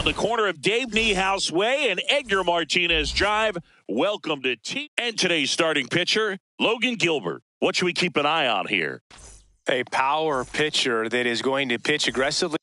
On the corner of Dave Niehaus Way and Edgar Martinez Drive, welcome to And today's starting pitcher, Logan Gilbert. What should we keep an eye on here? A power pitcher that is going to pitch aggressively.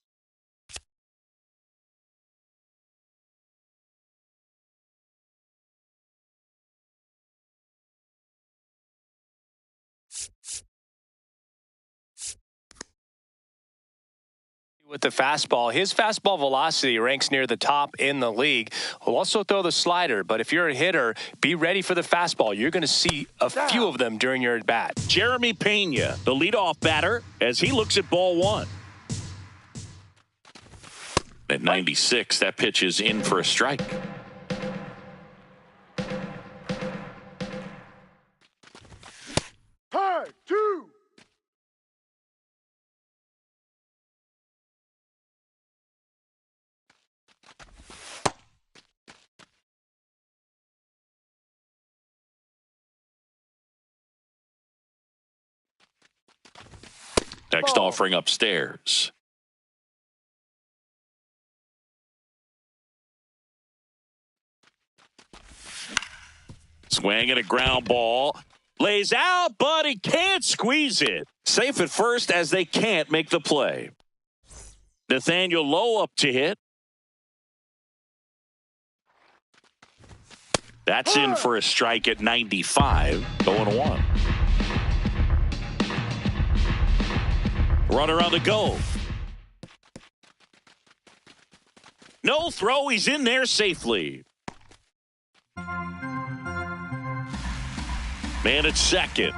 With the fastball, his fastball velocity ranks near the top in the league. He'll also throw the slider, but if you're a hitter, be ready for the fastball. You're going to see a few of them during your at-bat. Jeremy Pena, the leadoff batter, as he looks at ball one. At 96, that pitch is in for a strike. High, 2. Next offering upstairs. Swing and a ground ball. Lays out, but he can't squeeze it. Safe at first as they can't make the play. Nathaniel Lowe up to hit. That's in for a strike at 95. 0-1. Runner on the go. No throw. He's in there safely. Man at second.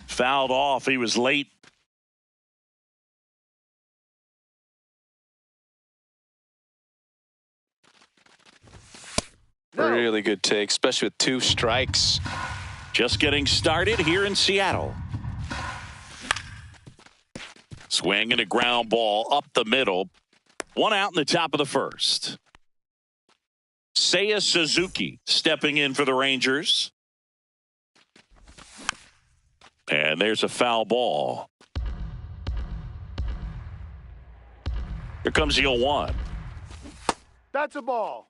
Fouled off. He was late. Really good take, especially with 2 strikes. Just getting started here in Seattle. Swing and a ground ball up the middle. 1 out in the top of the first. Seiya Suzuki stepping in for the Rangers. And there's a foul ball. Here comes the 0-1. That's a ball.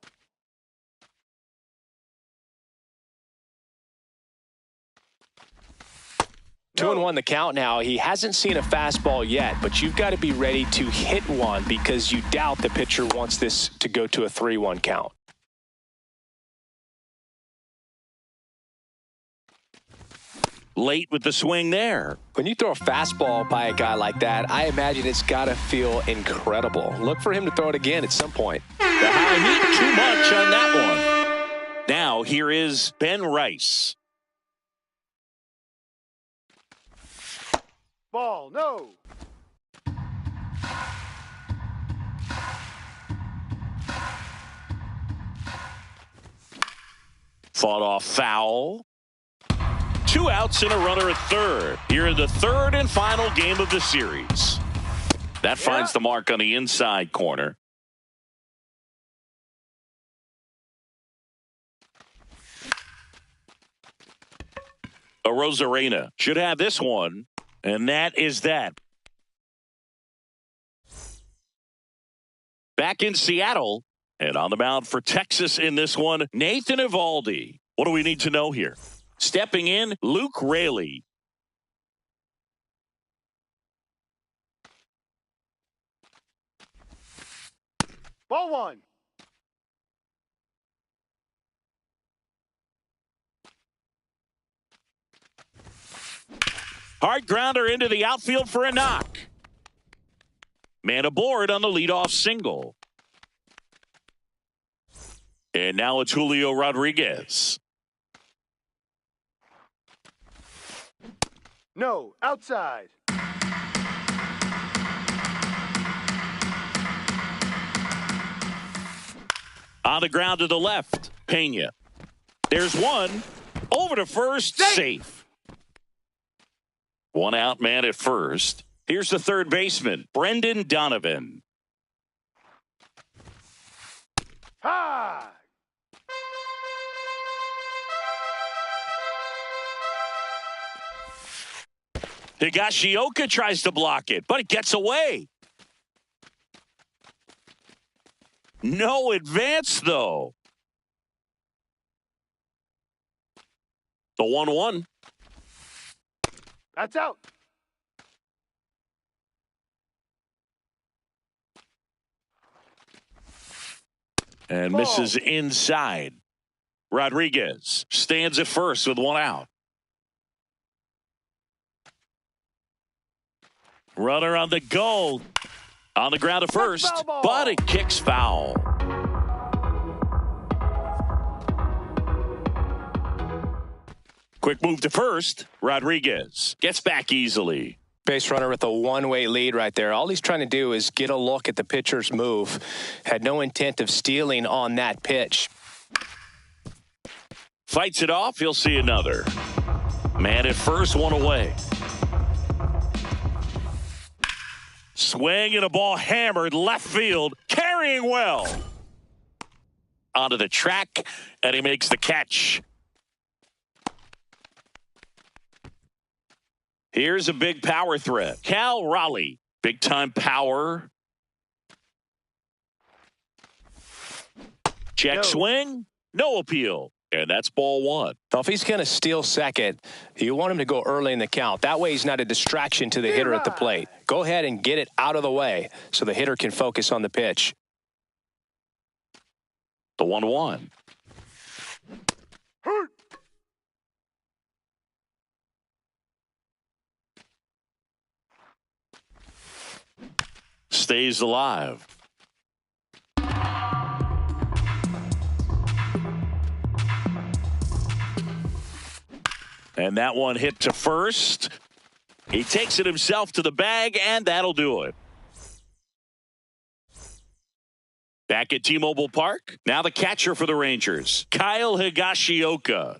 No. 2-1 the count now. He hasn't seen a fastball yet, but you've got to be ready to hit one because you doubt the pitcher wants this to go to a 3-1 count. Late with the swing there. When you throw a fastball by a guy like that, I imagine it's got to feel incredible. Look for him to throw it again at some point. The high heat, too much on that one. Now here is Ben Rice. Ball, no. Fought off foul. 2 outs and a runner at third. Here in the third and final game of the series. That finds the mark on the inside corner. Arozarena should have this one. And that is that. Back in Seattle and on the mound for Texas in this one, Nathan Eovaldi. What do we need to know here? Stepping in, Luke Raley. Ball 1. Hard grounder into the outfield for a knock. Man aboard on the leadoff single. And now it's Julio Rodriguez. No, outside. On the ground to the left, Pena. There's one. Over to first, safe. 1 out, man at first. Here's the third baseman, Brendan Donovan. High. Higashioka tries to block it, but it gets away. No advance, though. The 1-1. That's out. And Ball. misses inside. Rodriguez stands at first with one out. Runner on the go. On the ground at first, but it kicks foul. Quick move to first. Rodriguez gets back easily. Base runner with a one-way lead right there. All he's trying to do is get a look at the pitcher's move. Had no intent of stealing on that pitch. Fights it off. He'll see another. Man at first, one away. Swing and a ball hammered left field. Carrying well. Onto the track, and he makes the catch. Here's a big power threat. Cal Raleigh. Big time power. Check swing. No appeal. And that's ball one. Now, if he's going to steal second, you want him to go early in the count. That way he's not a distraction to the hitter at the plate. Go ahead and get it out of the way so the hitter can focus on the pitch. The 1-1. Stays alive. And that one hit to first. He takes it himself to the bag, and that'll do it. Back at T-Mobile Park, now the catcher for the Rangers, Kyle Higashioka.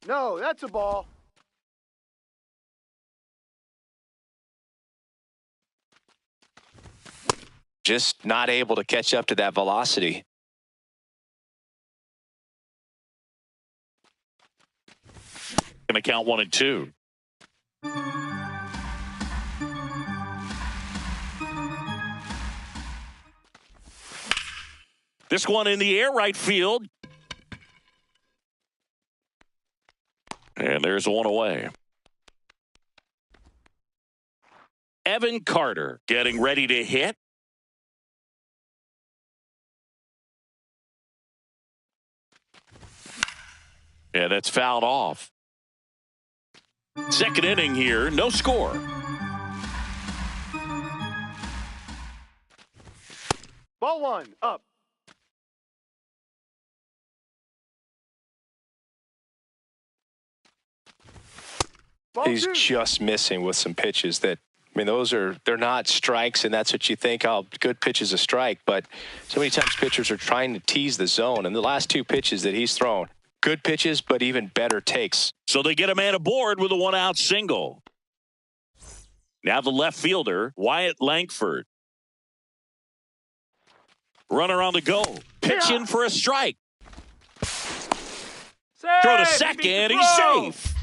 No, that's a ball. Just not able to catch up to that velocity. Going to count 1 and 2. This one in the air right field. And there's one away. Evan Carter getting ready to hit. Yeah, that's fouled off. Second inning here, no score. Ball one, up. Ball He's two. just missing with some pitches that, I mean, they're not strikes, and that's what you think, oh, good pitch is a strike. But so many times pitchers are trying to tease the zone, and the last two pitches that he's thrown, good pitches, but even better takes. So they get a man aboard with a one-out single. Now the left fielder, Wyatt Langford. Runner on the go. Pitching for a strike. Throw to second. He's safe.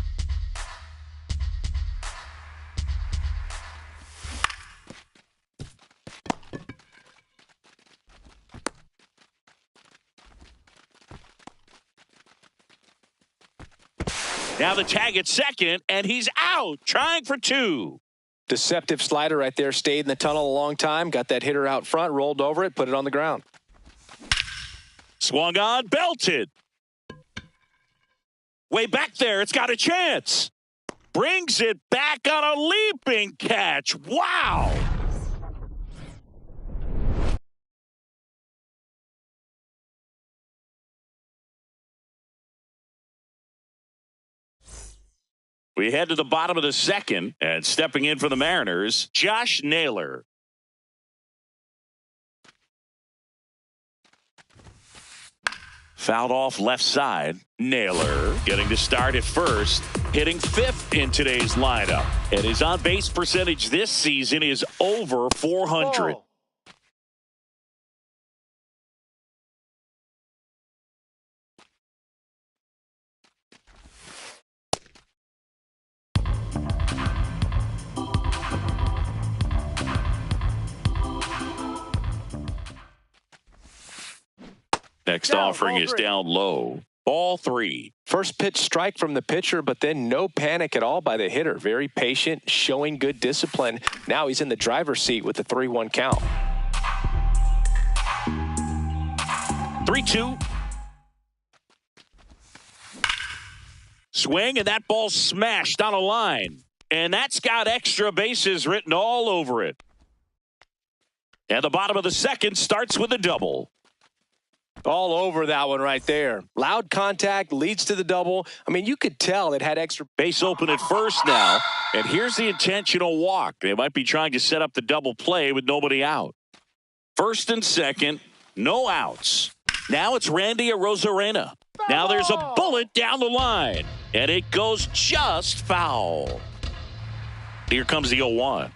Now the tag at second, and he's out, trying for two. Deceptive slider right there, stayed in the tunnel a long time, got that hitter out front, rolled over it, put it on the ground. Swung on, belted. Way back there, it's got a chance. Brings it back on a leaping catch. Wow. We head to the bottom of the second, and stepping in for the Mariners, Josh Naylor. Fouled off left side. Naylor getting to start at first, hitting fifth in today's lineup. And his on-base percentage this season is over 400. Ball. Next Down, offering ball is three. down low. Ball 3. First pitch strike from the pitcher, but then no panic at all by the hitter. Very patient, showing good discipline. Now he's in the driver's seat with the 3-1 count. 3-2. Swing, and that ball smashed on a line. And that's got extra bases written all over it. And the bottom of the second starts with a double. All over that one right there. Loud contact leads to the double. I mean, you could tell it had extra. Base open at first now. And here's the intentional walk. They might be trying to set up the double play with nobody out. First and second, no outs. Now it's Randy Arozarena. Now there's a bullet down the line. And it goes just foul. Here comes the 0-1.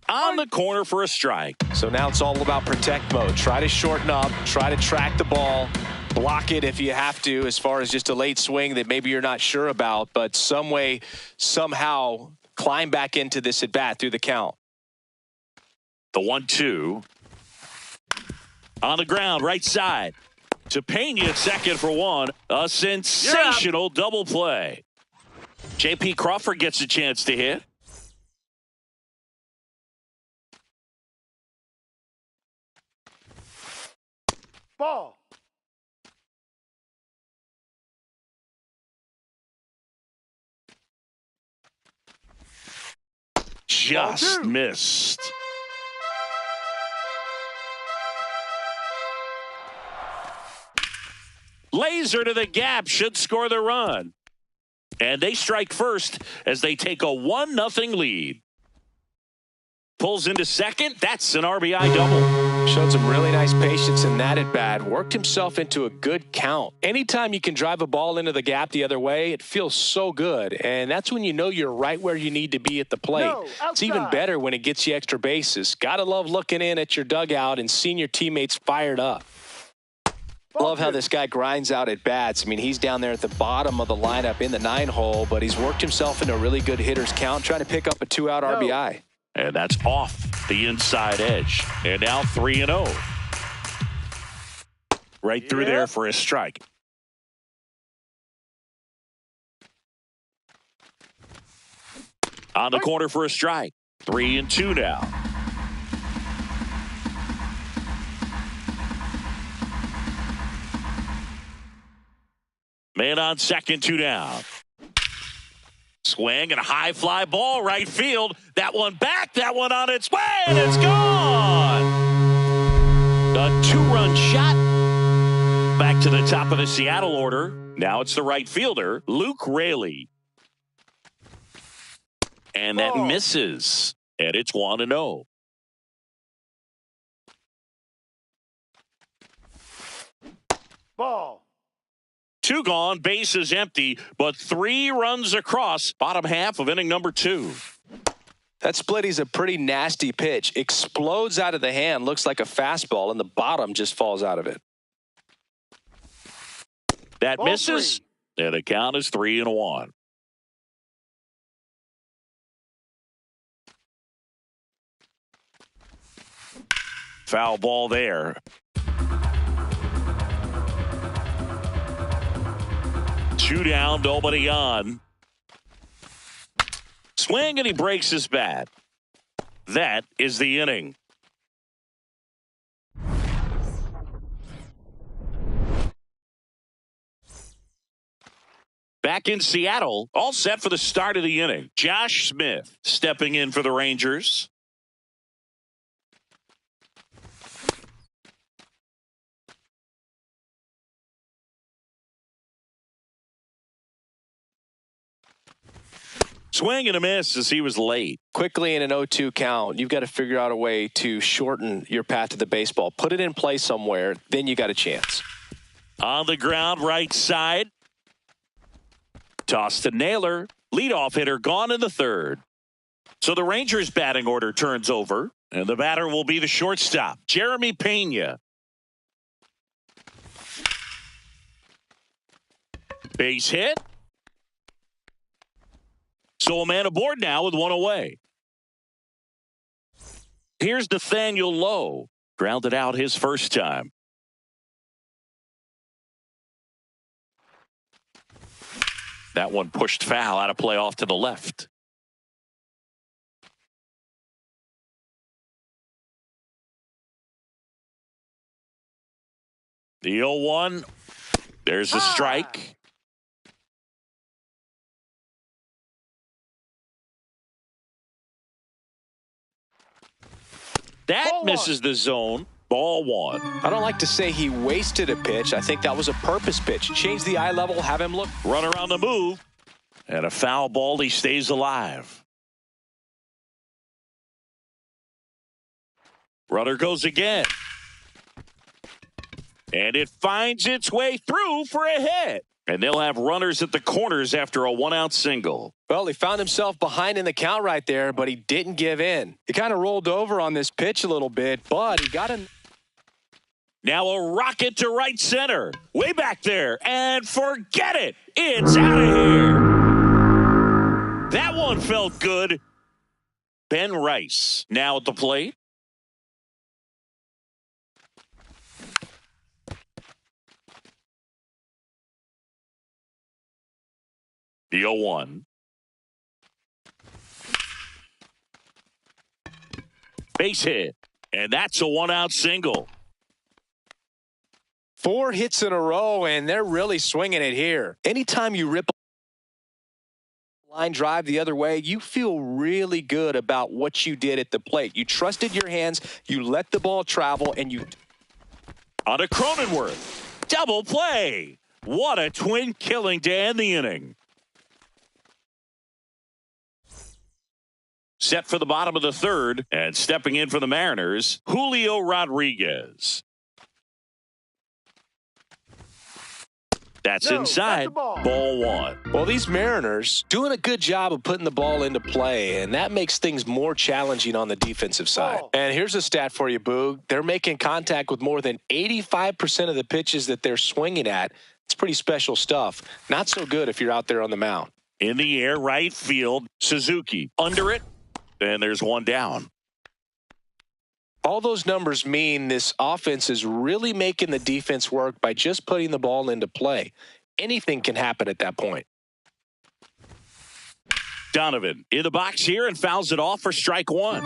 On the corner for a strike. So now it's all about protect mode. Try to shorten up, try to track the ball, block it if you have to, as far as just a late swing that maybe you're not sure about, but some way, somehow climb back into this at bat through the count. The 1-2. On the ground, right side. To Pena at second for one. A sensational double play. J.P. Crawford gets a chance to hit. Ball. Just missed. Laser to the gap should score the run. And they strike first as they take a 1-0 lead. Pulls into second. That's an RBI double. Showed some really nice patience in that at bat. Worked himself into a good count. Anytime you can drive a ball into the gap the other way, it feels so good. And that's when you know you're right where you need to be at the plate. No, it's even better when it gets you extra bases. Gotta love looking in at your dugout and seeing your teammates fired up. Love how this guy grinds out at bats. I mean, he's down there at the bottom of the lineup in the 9-hole, but he's worked himself into a really good hitter's count, trying to pick up a 2-out RBI. And that's off the inside edge. And now 3-0. Right through there for a strike. On the corner for a strike. 3-2 now. Man on second, 2 down. Swing and a high fly ball right field. That one back, that one on its way, and it's gone. A 2-run shot. Back to the top of the Seattle order. Now it's the right fielder, Luke Raley. And that misses. And it's 1-0. Ball. 2 gone, base is empty, but 3 runs across bottom half of inning number 2. That splitty's a pretty nasty pitch. Explodes out of the hand, looks like a fastball, and the bottom just falls out of it. That Ball misses, and the count is 3-1. Foul ball there. Two down, nobody on. Swing, and he breaks his bat. That is the inning. Back in Seattle, all set for the start of the inning. Josh Smith stepping in for the Rangers. Swing and a miss as he was late. Quickly in an 0-2 count, you've got to figure out a way to shorten your path to the baseball. Put it in play somewhere, then you got a chance. On the ground, right side. Toss to Naylor. Leadoff hitter gone in the third. So the Rangers batting order turns over, and the batter will be the shortstop, Jeremy Pena. Base hit. So a man aboard now with 1 away. Here's Nathaniel Lowe. Grounded out his first time. That one pushed foul out of play off to the left. The 0-1. There's a strike. That misses the zone. Ball one. I don't like to say he wasted a pitch. I think that was a purpose pitch. Change the eye level, have him look. Runner on the move. And a foul ball. He stays alive. Runner goes again. And it finds its way through for a hit. And they'll have runners at the corners after a 1-out single. Well, he found himself behind in the count right there, but he didn't give in. He kind of rolled over on this pitch a little bit, but he got him. Now a rocket to right center. Way back there. And forget it. It's out of here. That one felt good. Ben Rice now at the plate. The 0-1. Base hit. And that's a 1-out single. 4 hits in a row, and they're really swinging it here. Anytime you rip a line drive the other way, you feel really good about what you did at the plate. You trusted your hands, you let the ball travel, and you... On to Cronenworth. Double play. What a twin killing to end the inning. Set for the bottom of the third, and stepping in for the Mariners, Julio Rodriguez. That's inside. Ball one. Well, these Mariners doing a good job of putting the ball into play, and that makes things more challenging on the defensive side. And here's a stat for you, Boog. They're making contact with more than 85% of the pitches that they're swinging at. It's pretty special stuff. Not so good if you're out there on the mound. In the air, right field, Suzuki. Under it, and there's one down. All those numbers mean this offense is really making the defense work by just putting the ball into play. Anything can happen at that point. Donovan in the box here and fouls it off for strike one.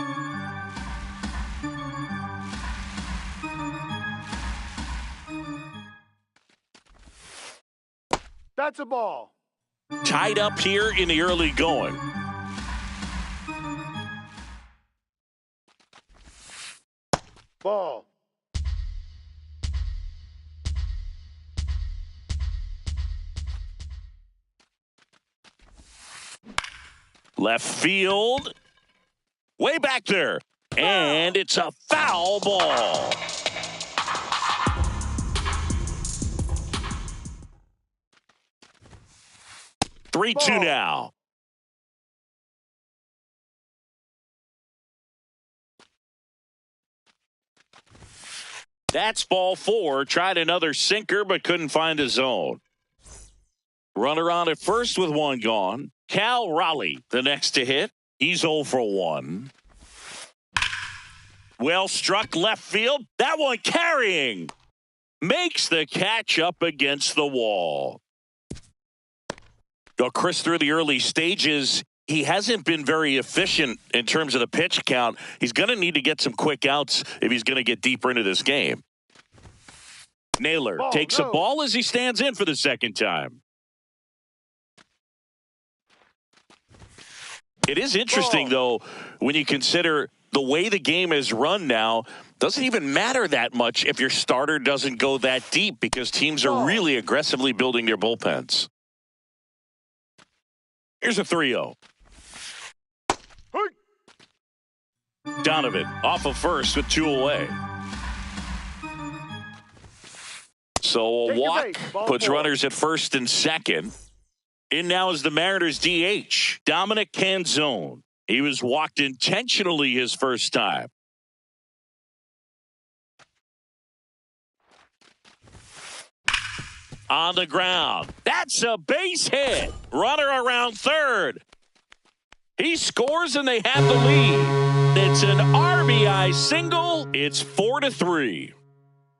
That's a ball. Tied up here in the early going. Ball. Left field. Way back there. And it's a foul ball. Three, 2 now. That's ball 4. Tried another sinker, but couldn't find a zone. Runner on at first with one gone. Cal Raleigh, the next to hit. He's 0 for 1. Well struck left field. That one carrying. Makes the catch up against the wall. Well, Chris, through the early stages, he hasn't been very efficient in terms of the pitch count. He's going to need to get some quick outs if he's going to get deeper into this game. Naylor takes a ball as he stands in for the second time. It is interesting, though, when you consider the way the game is run now, doesn't even matter that much if your starter doesn't go that deep because teams are really aggressively building their bullpens. Here's a 3-0. Donovan off of first with 2 away. So a walk puts runners at first and second. In now is the Mariners DH, Dominic Canzone. He was walked intentionally his first time. On the ground. That's a base hit. Runner around third. He scores and they have the lead. It's an RBI single. It's 4-3.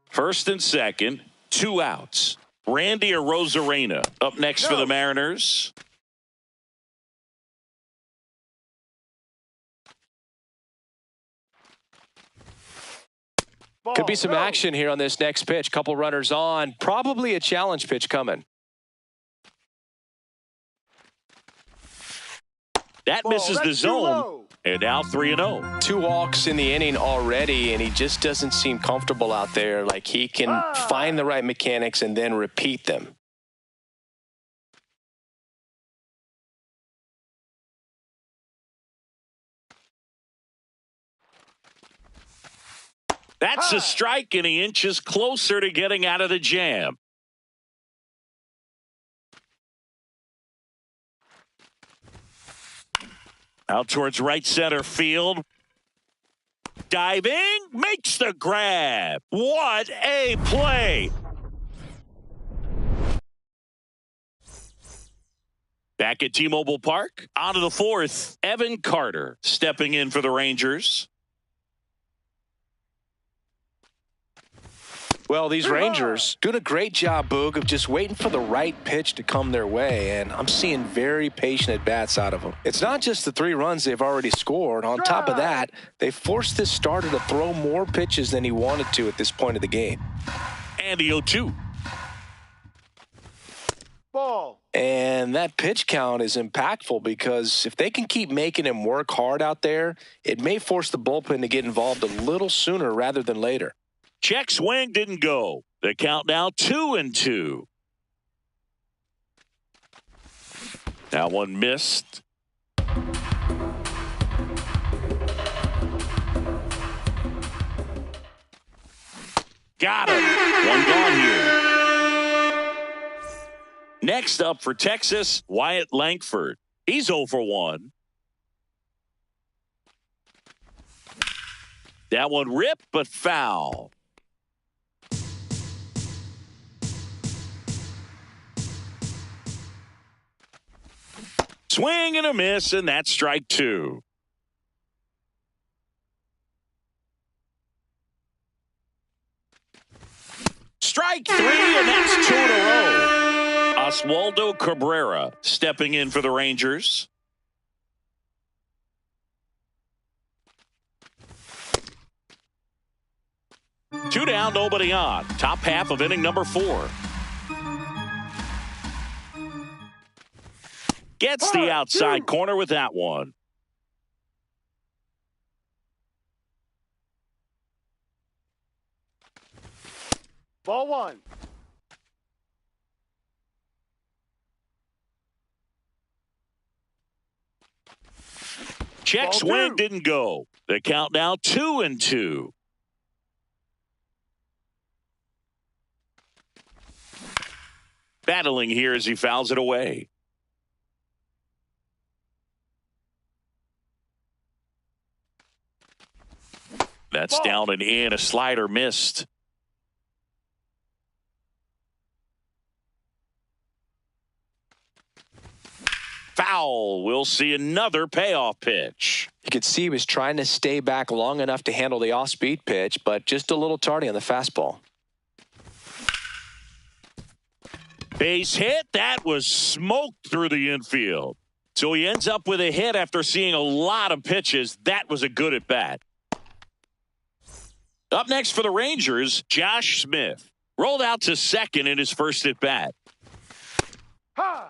First and second, 2 outs. Randy Arozarena up next for the Mariners. Ball. Could be some Go. action here on this next pitch. Couple runners on. Probably a challenge pitch coming. That Ball. misses the That's too zone. low. And now 3-0. 2 walks in the inning already, and he just doesn't seem comfortable out there. Like he can find the right mechanics and then repeat them. That's a strike, and he inches closer to getting out of the jam. Out towards right center field. Diving, makes the grab. What a play. Back at T-Mobile Park, on to the fourth, Evan Carter stepping in for the Rangers. Well, these Rangers doing a great job, Boog, of just waiting for the right pitch to come their way, and I'm seeing very patient at-bats out of them. It's not just the 3 runs they've already scored. On top of that, they forced this starter to throw more pitches than he wanted to at this point of the game. And the 0-2. Ball. And that pitch count is impactful because if they can keep making him work hard out there, it may force the bullpen to get involved a little sooner rather than later. Check swing didn't go. The count now 2-2. That one missed. Got him. One gone here. Next up for Texas, Wyatt Langford. He's 0 for 1. That one ripped, but foul. Swing and a miss, and that's strike 2. Strike 3, and that's 2 in a row. Oswaldo Cabrera stepping in for the Rangers. Two down, nobody on. Top half of inning number 4. Gets the outside corner with that one. Ball 1. Check Ball swing 2. didn't go. The count now 2-2. Battling here as he fouls it away. That's down and in. A slider missed. Foul. We'll see another payoff pitch. You could see he was trying to stay back long enough to handle the off-speed pitch, but just a little tardy on the fastball. Base hit. That was smoked through the infield. So he ends up with a hit after seeing a lot of pitches. That was a good at-bat. Up next for the Rangers, Josh Smith. Rolled out to second in his first at-bat. High.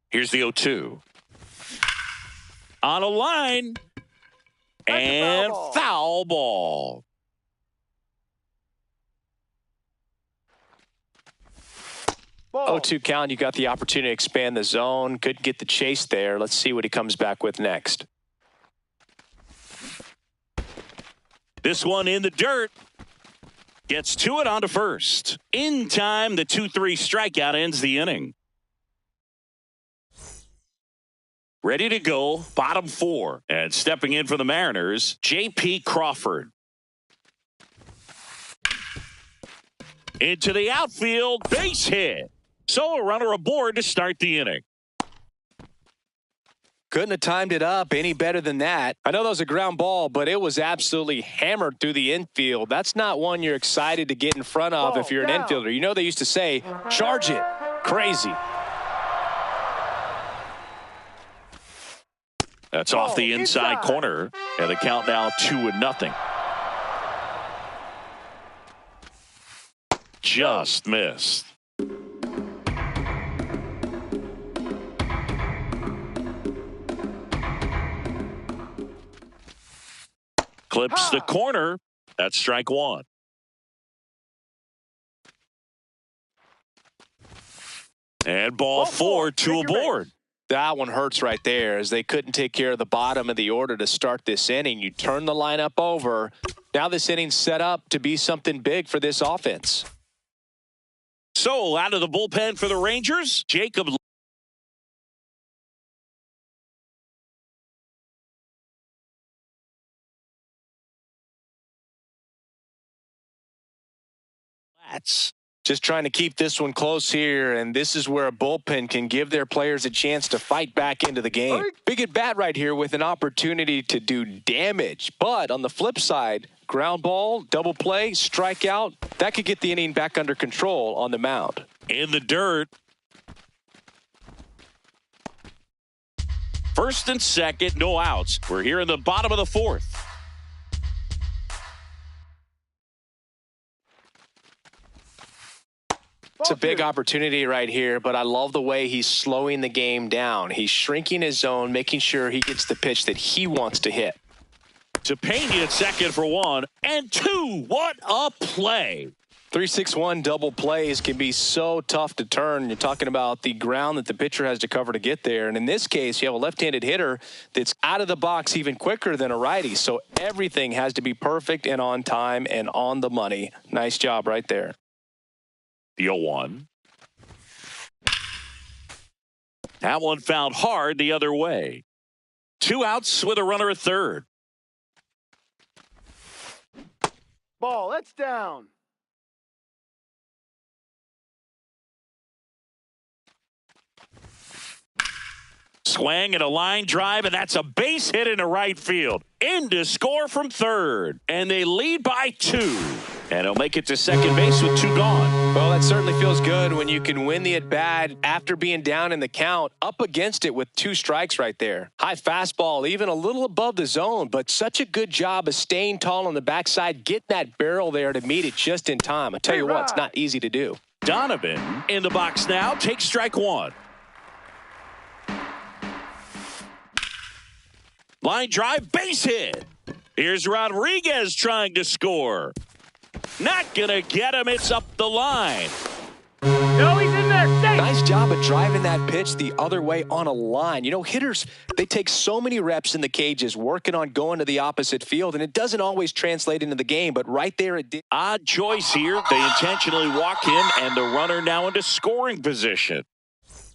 Here's the 0-2. On a line. And foul ball. Ball. 0-2 count. You got the opportunity to expand the zone. Couldn't get the chase there. Let's see what he comes back with next. This one in the dirt. Gets to it onto first. In time, the 2-3 strikeout ends the inning. Ready to go, bottom 4. And stepping in for the Mariners, J.P. Crawford. Into the outfield, base hit. So a runner aboard to start the inning. Couldn't have timed it up any better than that. I know that was a ground ball, but it was absolutely hammered through the infield. That's not one you're excited to get in front of if you're an infielder. You know they used to say, charge it. Crazy. That's off the inside corner, and the count now 2-0. Just missed. Clips the corner. That's strike one. And ball four to a board. That one hurts right there, as they couldn't take care of the bottom of the order to start this inning. You turn the lineup over. Now this inning's set up to be something big for this offense. So out of the bullpen for the Rangers, Jacob Latz. Just trying to keep this one close here, and this is where a bullpen can give their players a chance to fight back into the game. Big at bat right here with an opportunity to do damage. But on the flip side, ground ball, double play, strikeout, that could get the inning back under control on the mound. In the dirt. First and second, no outs. We're here in the bottom of the fourth. It's a big opportunity right here, but I love the way he's slowing the game down. He's shrinking his zone, making sure he gets the pitch that he wants to hit. To Pena at second for 1 and 2. What a play. 3-6-1 double plays can be so tough to turn. You're talking about the ground that the pitcher has to cover to get there. And in this case, you have a left-handed hitter that's out of the box even quicker than a righty. So everything has to be perfect and on time and on the money. Nice job right there. The 0-1. That one found hard the other way. 2 outs with a runner at third. Ball, that's down. Swing and a line drive, and that's a base hit into right field. In to score from third. And they lead by 2. And he'll make it to second base with 2 gone. Well, that certainly feels good when you can win the at-bat after being down in the count, up against it with 2 strikes right there. High fastball, even a little above the zone, but such a good job of staying tall on the backside, getting that barrel there to meet it just in time. I tell you what, it's not easy to do. Donovan in the box now, takes strike 1. Line drive, base hit. Here's Rodriguez trying to score. Not going to get him. It's up the line. No, he's in there. Safe. Nice job of driving that pitch the other way on a line. You know, hitters, they take so many reps in the cages working on going to the opposite field, and it doesn't always translate into the game, but right there it did. Odd choice here. They intentionally walk him, and the runner now into scoring position.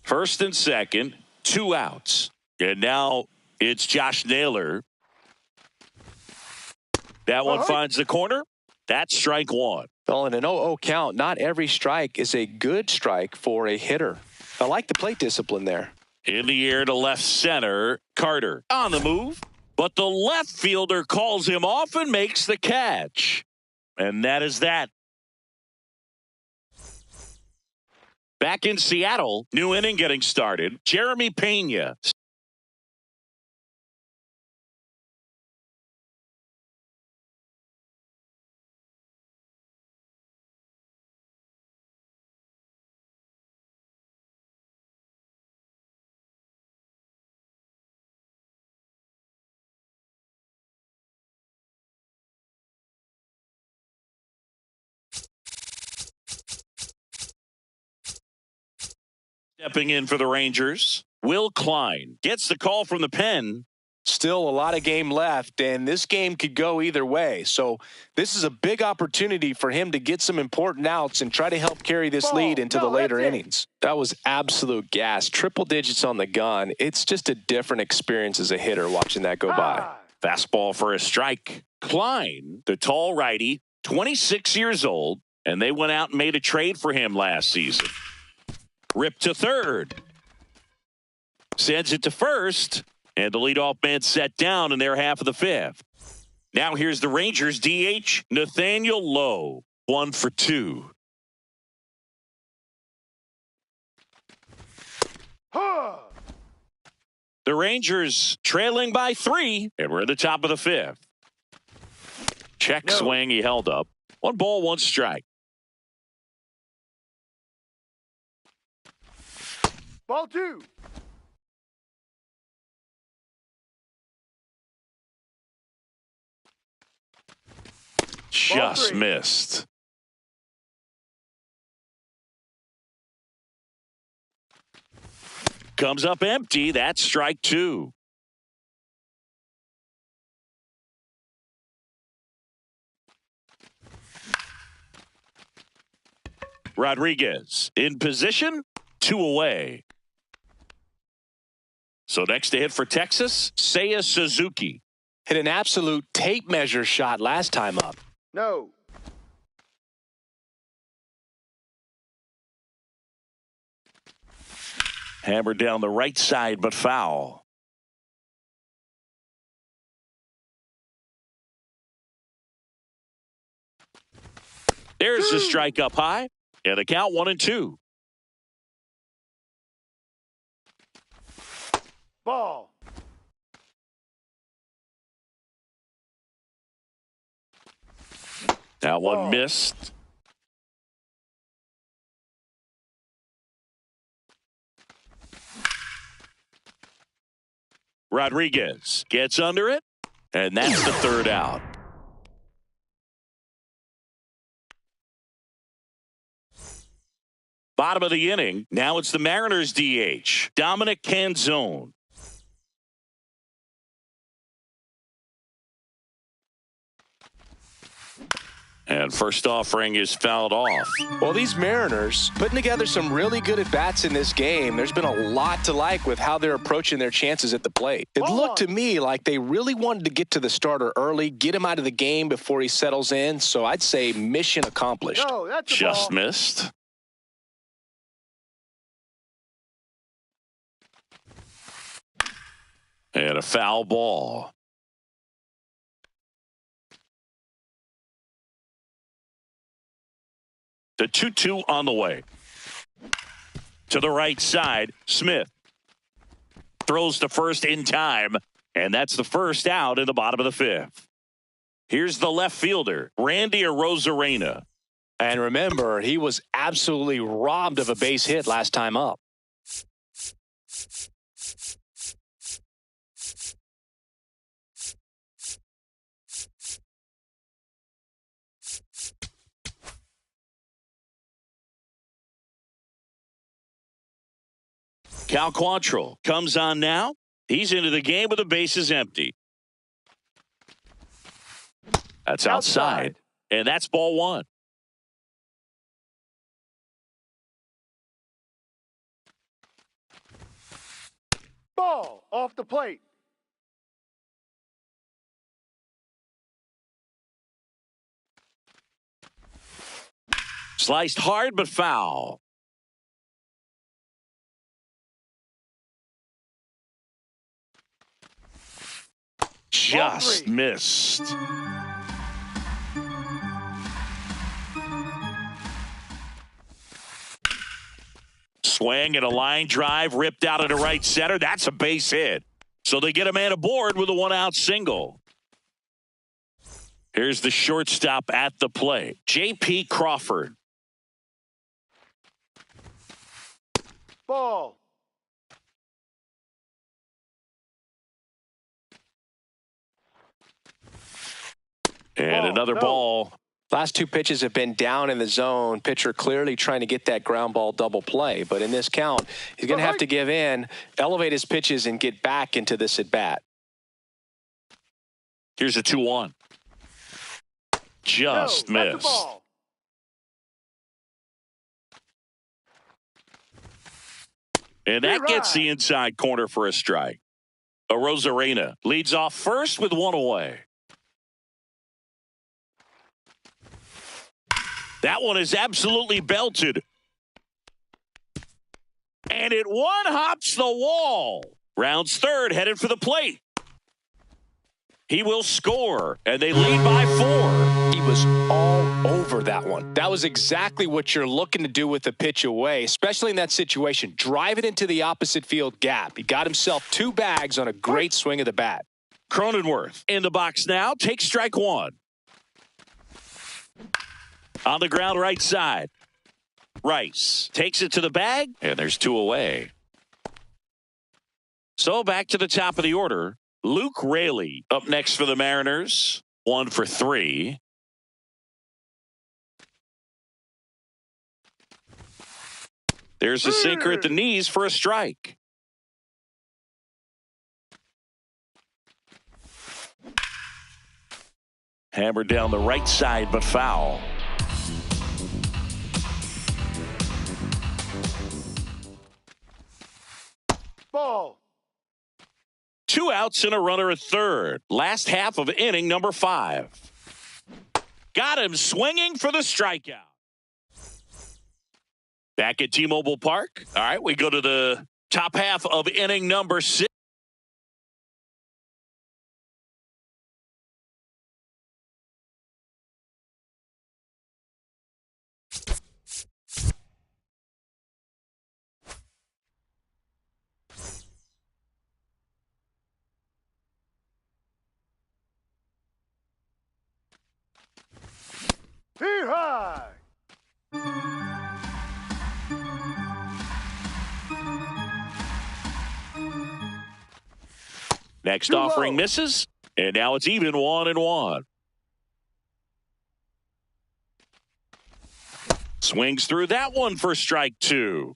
First and second, 2 outs. And now it's Josh Naylor. That one finds the corner. That's strike 1. Well, in an 0-0 count, not every strike is a good strike for a hitter. I like the plate discipline there. In the air to left center, Carter on the move, but the left fielder calls him off and makes the catch. And that is that. Back in Seattle, new inning getting started. Jeremy Pena. Stepping in for the Rangers, Will Klein gets the call from the pen. Still a lot of game left, and this game could go either way. So this is a big opportunity for him to get some important outs and try to help carry this lead into the later innings. That was absolute gas. Triple digits on the gun. It's just a different experience as a hitter watching that go by. Fastball for a strike. Klein, the tall righty, 26 years old, and they went out and made a trade for him last season. Ripped to third. Sends it to first. And the leadoff man set down in their half of the fifth. Now here's the Rangers DH, Nathaniel Lowe, 1 for 2. The Rangers trailing by 3, and we're at the top of the fifth. Check swing, he held up. 1 ball, 1 strike. Ball 2. Just missed. Comes up empty. That's strike 2. Rodriguez in position, 2 away. So next to hit for Texas, Seiya Suzuki. Hit an absolute tape measure shot last time up. No. Hammered down the right side, but foul. There's the strike up high, and the count 1-2. Ball. That one missed. Rodriguez gets under it, and that's the 3rd out. Bottom of the inning. Now it's the Mariners DH, Dominic Canzone. And first offering is fouled off. Well, these Mariners putting together some really good at-bats in this game. There's been a lot to like with how they're approaching their chances at the plate. It looked to me like they really wanted to get to the starter early, get him out of the game before he settles in. So I'd say mission accomplished. No, that's just missed. And a foul ball. The 2-2 on the way. To the right side, Smith throws to first in time, and that's the first out in the bottom of the fifth. Here's the left fielder, Randy Arozarena. And remember, he was absolutely robbed of a base hit last time up. Cal Quantrill comes on now. He's into the game with the bases empty. That's outside. And that's ball 1. Ball off the plate. Sliced hard but foul. Just missed. Swing and a line drive ripped out into right center. That's a base hit. So they get a man aboard with a 1-out single. Here's the shortstop at the plate, J.P. Crawford. Ball. And another ball. Last 2 pitches have been down in the zone. Pitcher clearly trying to get that ground ball double play. But in this count, he's going to have to give in, elevate his pitches, and get back into this at-bat. Here's a 2-1. Just missed. And that gets the inside corner for a strike. Arozarena leads off first with 1 away. That one is absolutely belted. And it one-hops the wall. Rounds third, headed for the plate. He will score, and they lead by 4. He was all over that one. That was exactly what you're looking to do with the pitch away, especially in that situation. Drive it into the opposite field gap. He got himself 2 bags on a great swing of the bat. Cronenworth in the box now. Takes strike 1. On the ground right side. Rice takes it to the bag, and there's 2 away. So back to the top of the order. Luke Raley up next for the Mariners. 1 for 3. There's a sinker at the knees for a strike. Hammered down the right side, but foul. Ball. 2 outs and a runner at third. Last half of inning number 5. Got him swinging for the strikeout. Back at T-Mobile Park. All right, we go to the top half of inning number 6. Here high. Next Too offering low. misses, and now it's even 1-1. Swings through that one for strike 2.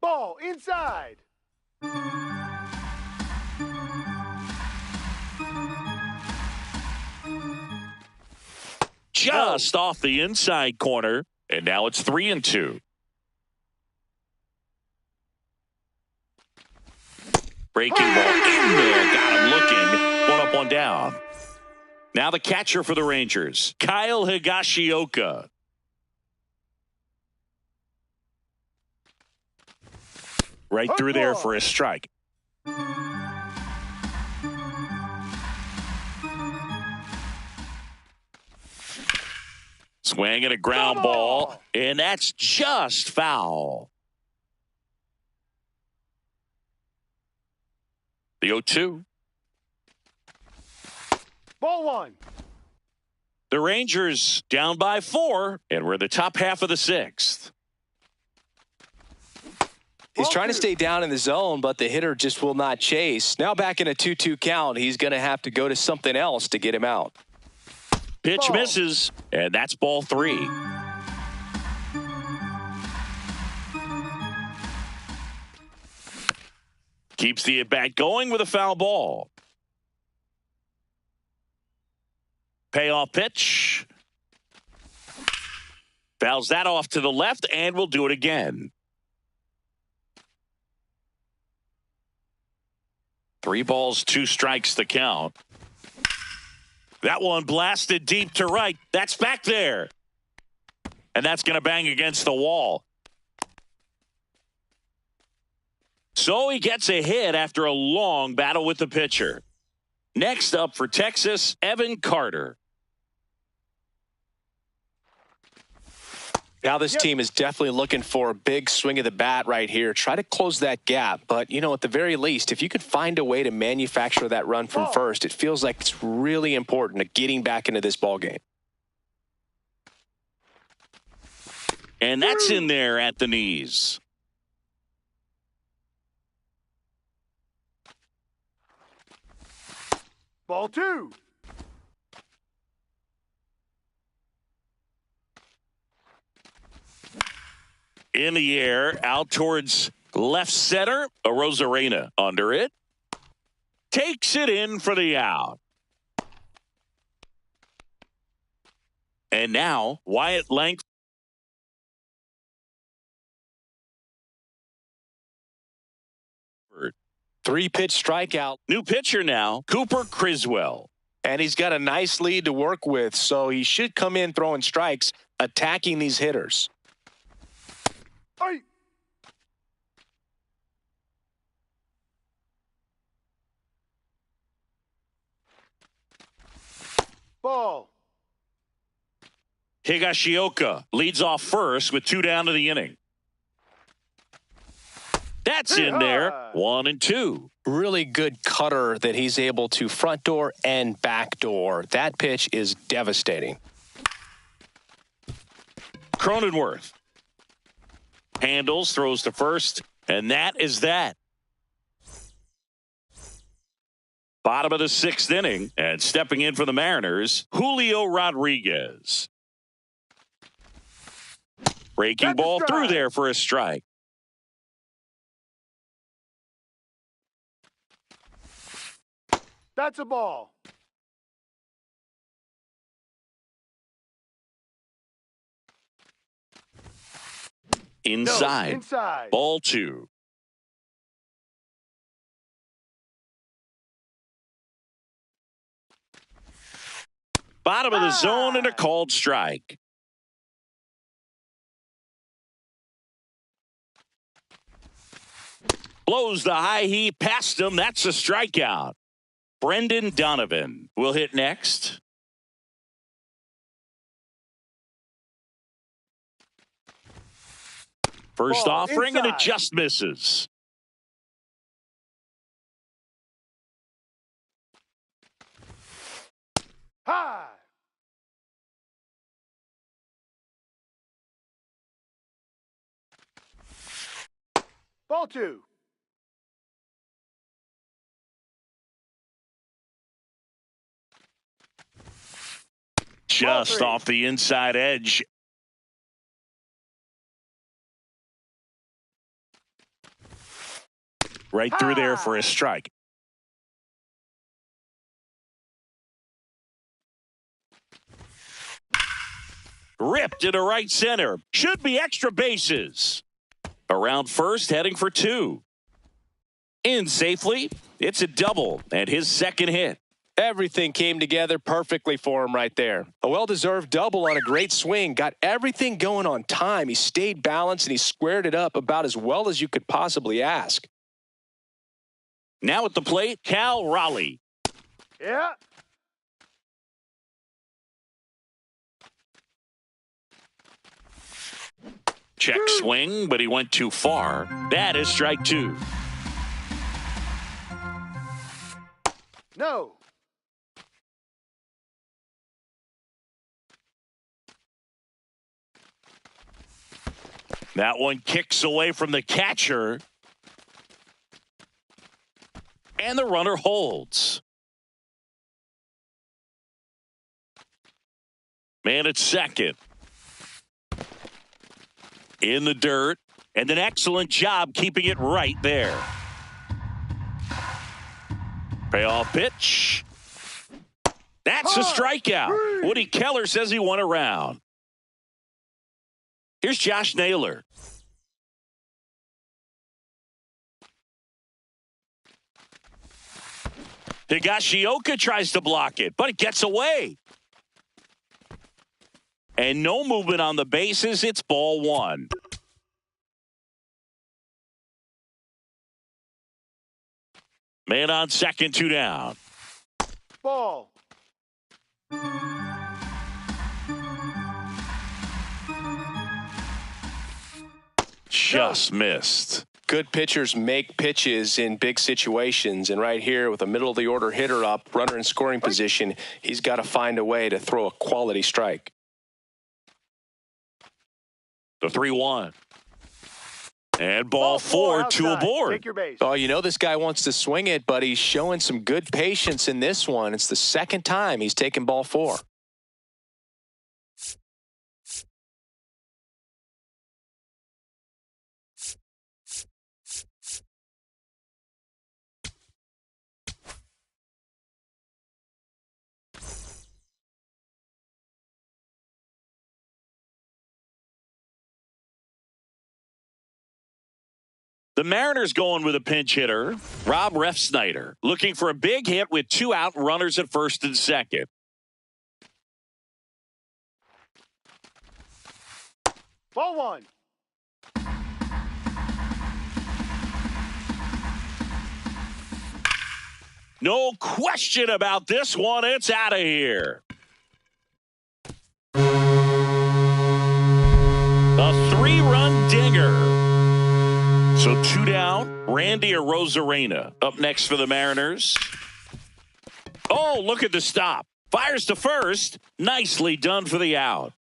Ball inside. Just off the inside corner, and now it's 3-2. Breaking ball in there, got him looking. 1 up, 1 down. Now the catcher for the Rangers, Kyle Higashioka. Right through there for a strike. Swing and a ground ball, and that's just foul. The 0-2. Ball 1. The Rangers down by 4, and we're in the top half of the 6th. He's trying to stay down in the zone, but the hitter just will not chase. Now back in a 2-2 count, he's going to have to go to something else to get him out. Pitch misses, and that's ball 3. Keeps the at-bat going with a foul ball. Payoff pitch. Fouls that off to the left, and we'll do it again. 3 balls, 2 strikes the count. That one blasted deep to right. That's back there. And that's going to bang against the wall. So he gets a hit after a long battle with the pitcher. Next up for Texas, Evan Carter. Now this team is definitely looking for a big swing of the bat right here. Try to close that gap. But, you know, at the very least, if you could find a way to manufacture that run from first, it feels like it's really important to getting back into this ball game. And that's in there at the knees. Ball 2. In the air, out towards left center. Arozarena under it. Takes it in for the out. And now, Wyatt Langford. 3-pitch strikeout. New pitcher now, Cooper Criswell. And he's got a nice lead to work with, so he should come in throwing strikes, attacking these hitters. Ball. Higashioka leads off first with 2 down to the inning. That's in there. 1-2. Really good cutter that he's able to front door and back door. That pitch is devastating. Cronenworth handles, throws to first, and that is that. Bottom of the 6th inning, and stepping in for the Mariners, Julio Rodriguez. Breaking ball through there for a strike. That's a ball. Inside. No, inside. Ball 2. Bottom of the zone and a called strike. Blows the high heat past him. That's a strikeout. Brendan Donovan will hit next. First Ball offering, inside. and it just misses. High. Ball 2. Just 3. off the inside edge. Right through there for a strike. Ripped into right center. Should be extra bases. Around first, heading for 2. In safely. It's a double and his second hit. Everything came together perfectly for him right there. A well-deserved double on a great swing. Got everything going on time. He stayed balanced and he squared it up about as well as you could possibly ask. Now at the plate, Cal Raleigh. Yeah. Check swing, but he went too far. That is strike 2. No. That one kicks away from the catcher. And the runner holds. Man at second. In the dirt. And an excellent job keeping it right there. Payoff pitch. That's a strikeout. Woody Keller says he won a round. Here's Josh Naylor. Higashioka tries to block it, but it gets away. And no movement on the bases. It's ball 1. Man on second, 2 down. Ball. Just missed. Good pitchers make pitches in big situations. And right here with a middle of the order hitter up, runner in scoring position, he's got to find a way to throw a quality strike. The 3-1. And ball 4, 2 aboard. Take your base. Oh, you know this guy wants to swing it, but he's showing some good patience in this one. It's the second time he's taken ball 4. The Mariners going with a pinch hitter, Rob Refsnyder, looking for a big hit with 2 out, runners at first and second. Ball 1. No question about this one. It's out of here. So 2 down. Randy Arozarena up next for the Mariners. Oh, look at the stop. Fires to first. Nicely done for the out.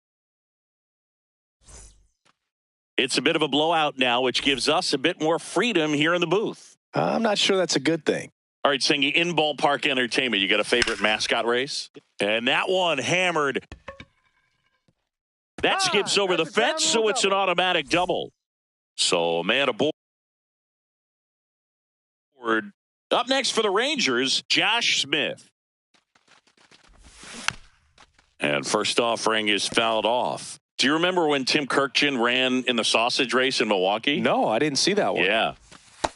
It's a bit of a blowout now, which gives us a bit more freedom here in the booth. I'm not sure that's a good thing. All right, Singy, in ballpark entertainment, you got a favorite mascot race? And that one hammered. That skips over the fence, so it's an automatic double. So, man aboard. Up next for the Rangers, Josh Smith. And first offering is fouled off. Do you remember when Tim Kirkjian ran in the sausage race in Milwaukee? No, I didn't see that one. Yeah.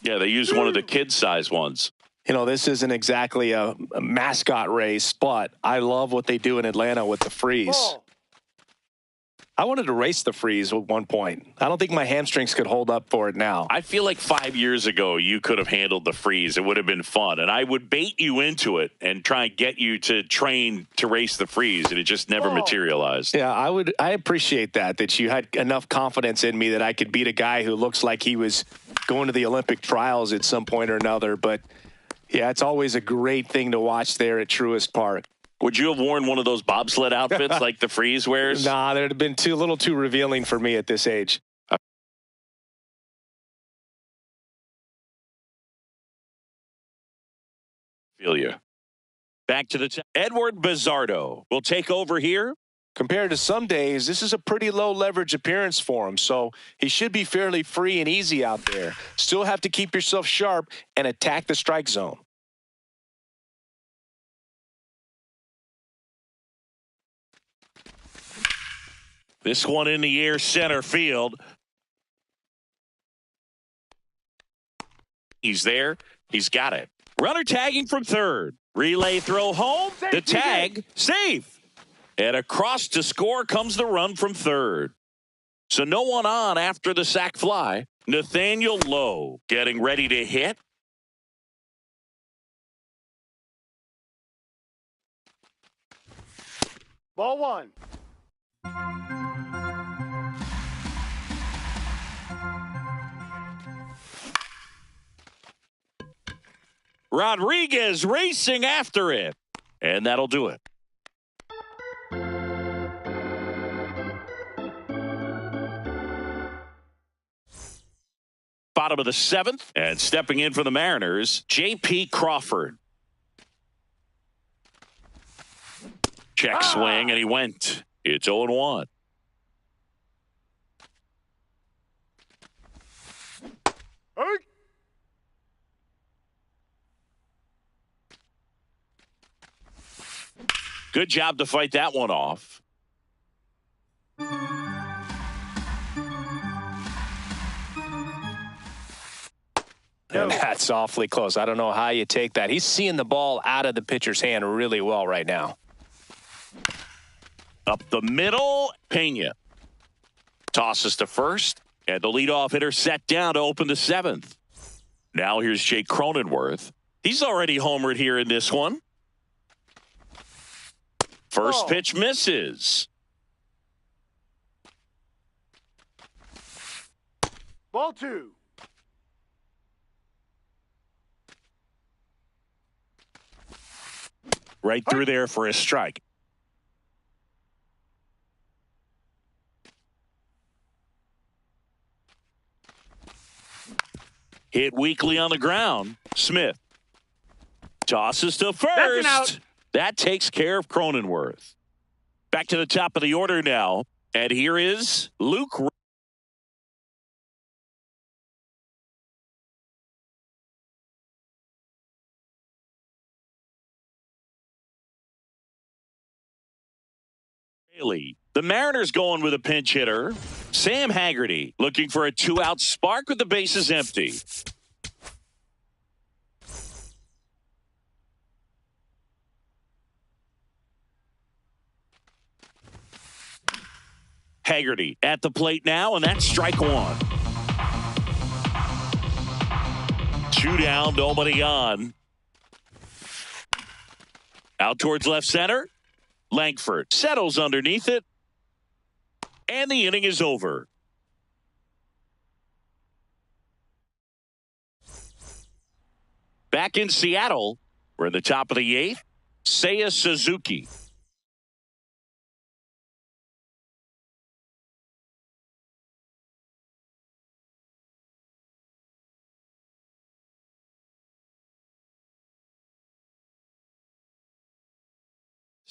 Yeah, they used one of the kid-size ones. You know, this isn't exactly a mascot race, but I love what they do in Atlanta with the freeze. Ball. I wanted to race the freeze at one point. I don't think my hamstrings could hold up for it now. I feel like 5 years ago you could have handled the freeze. It would have been fun. And I would bait you into it and try and get you to train to race the freeze. And it just never materialized. Yeah, I appreciate that you had enough confidence in me that I could beat a guy who looks like he was going to the Olympic trials at some point or another. But, yeah, it's always a great thing to watch there at Truist Park. Would you have worn one of those bobsled outfits like the freeze wears? Nah, that would have been a little too revealing for me at this age. Feel you. Back to the Edward Bizzardo will take over here. Compared to some days, this is a pretty low leverage appearance for him, so he should be fairly free and easy out there. Still have to keep yourself sharp and attack the strike zone. This one in the air, center field. He's there. He's got it. Runner tagging from third. Relay throw home. The tag, safe. And across to score comes the run from third. So no one on after the sac fly. Nathaniel Lowe getting ready to hit. Ball one. Rodriguez racing after it. And that'll do it. Bottom of the seventh. And stepping in for the Mariners, J.P. Crawford. Check swing, and he went. It's 0-1. Good job to fight that one off. And that's awfully close. I don't know how you take that. He's seeing the ball out of the pitcher's hand really well right now. Up the middle, Pena. Tosses to first, and the leadoff hitter set down to open the seventh. Now here's Jake Cronenworth. He's already homered here in this one. First pitch misses. Ball two. Right through there for a strike. Hit weakly on the ground. Smith tosses to first. That's an out. That takes care of Cronenworth. Back to the top of the order now. And here is Luke. The Mariners going with a pinch hitter. Sam Haggerty looking for a 2-out spark with the bases empty. Haggerty at the plate now, and that's strike one. 2 down, nobody on. Out towards left center. Langford settles underneath it, and the inning is over. Back in Seattle, we're in the top of the 8th. Seiya Suzuki.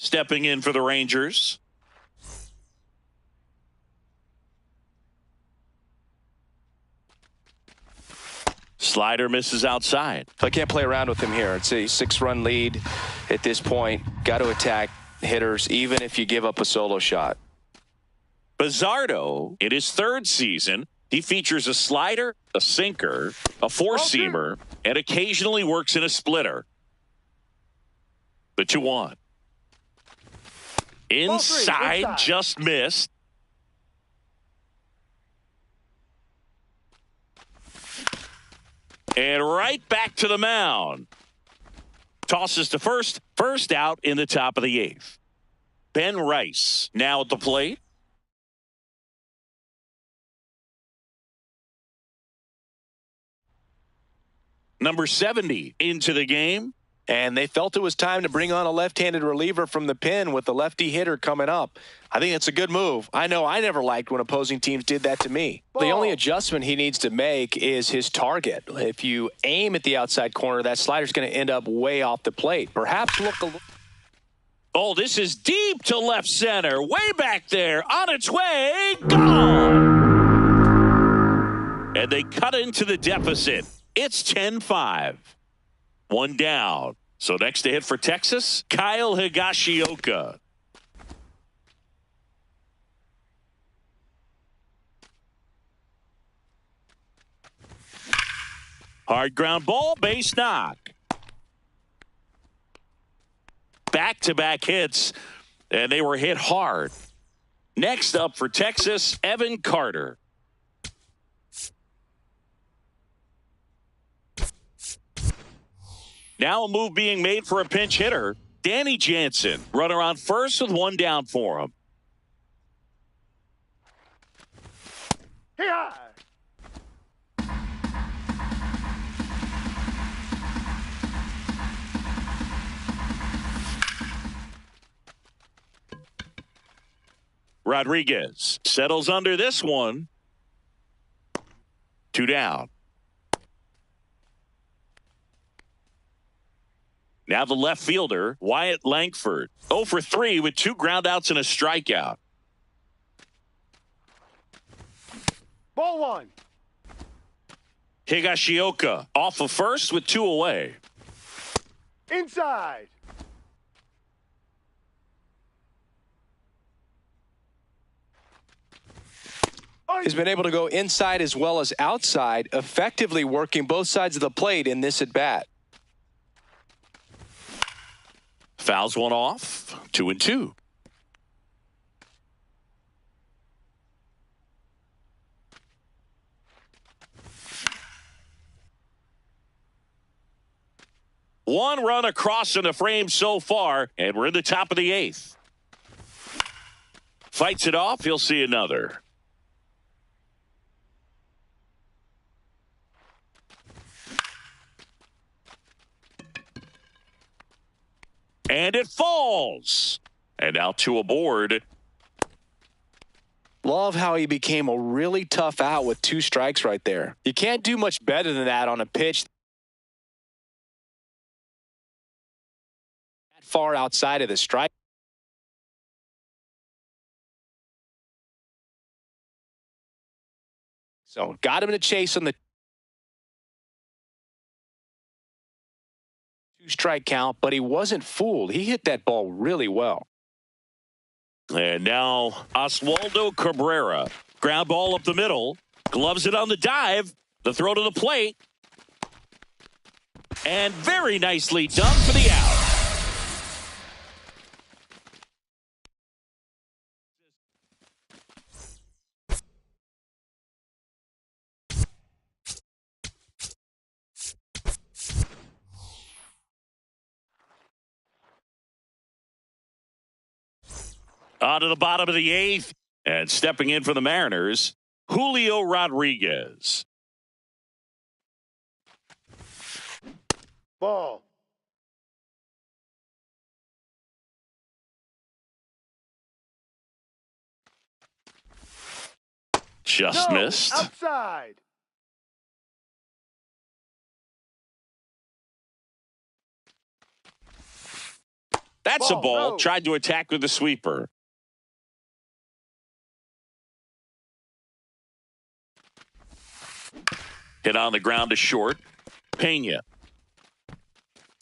Stepping in for the Rangers. Slider misses outside. I can't play around with him here. It's a 6-run lead at this point. Got to attack hitters, even if you give up a solo shot. Bizzardo, in his 3rd season, he features a slider, a sinker, a four-seamer, and occasionally works in a splitter. The 2-1. Inside, just missed. And right back to the mound. Tosses to first out in the top of the 8th. Ben Rice now at the plate. Number 70 into the game. And they felt it was time to bring on a left-handed reliever from the pen with the lefty hitter coming up. I think it's a good move. I know I never liked when opposing teams did that to me. Ball. The only adjustment he needs to make is his target. If you aim at the outside corner, that slider's going to end up way off the plate. Perhaps look a little. Oh, this is deep to left center. Way back there. On its way. Gone. And they cut into the deficit. It's 10-5. 1 down. So next to hit for Texas, Kyle Higashioka. Hard ground ball, base knock. Back-to-back hits, and they were hit hard. Next up for Texas, Evan Carter. Now a move being made for a pinch hitter. Danny Jansen, runner on first with 1 down for him. Here. Rodriguez settles under this one. 2 down. Now the left fielder, Wyatt Langford. 0 for 3 with 2 groundouts and a strikeout. Ball 1. Higashioka off of first with 2 away. Inside. He's been able to go inside as well as outside, effectively working both sides of the plate in this at-bat. Fouls one off. 2-2. One run across in the frame so far, and we're in the top of the 8th. Fights it off. He'll see another. And it falls. And now 2 aboard. Love how he became a really tough out with 2 strikes right there. You can't do much better than that on a pitch that far outside of the strike. So got him in a chase on the 2-strike count, but he wasn't fooled. He hit that ball really well. And now Oswaldo Cabrera. Ground ball up the middle. Gloves it on the dive. The throw to the plate. And very nicely done for the out. On to the bottom of the 8th, and stepping in for the Mariners, Julio Rodriguez. Ball. Just No, missed. outside. That's a Ball, ball. no. Tried to attack with the sweeper. Hit on the ground to short. Pena.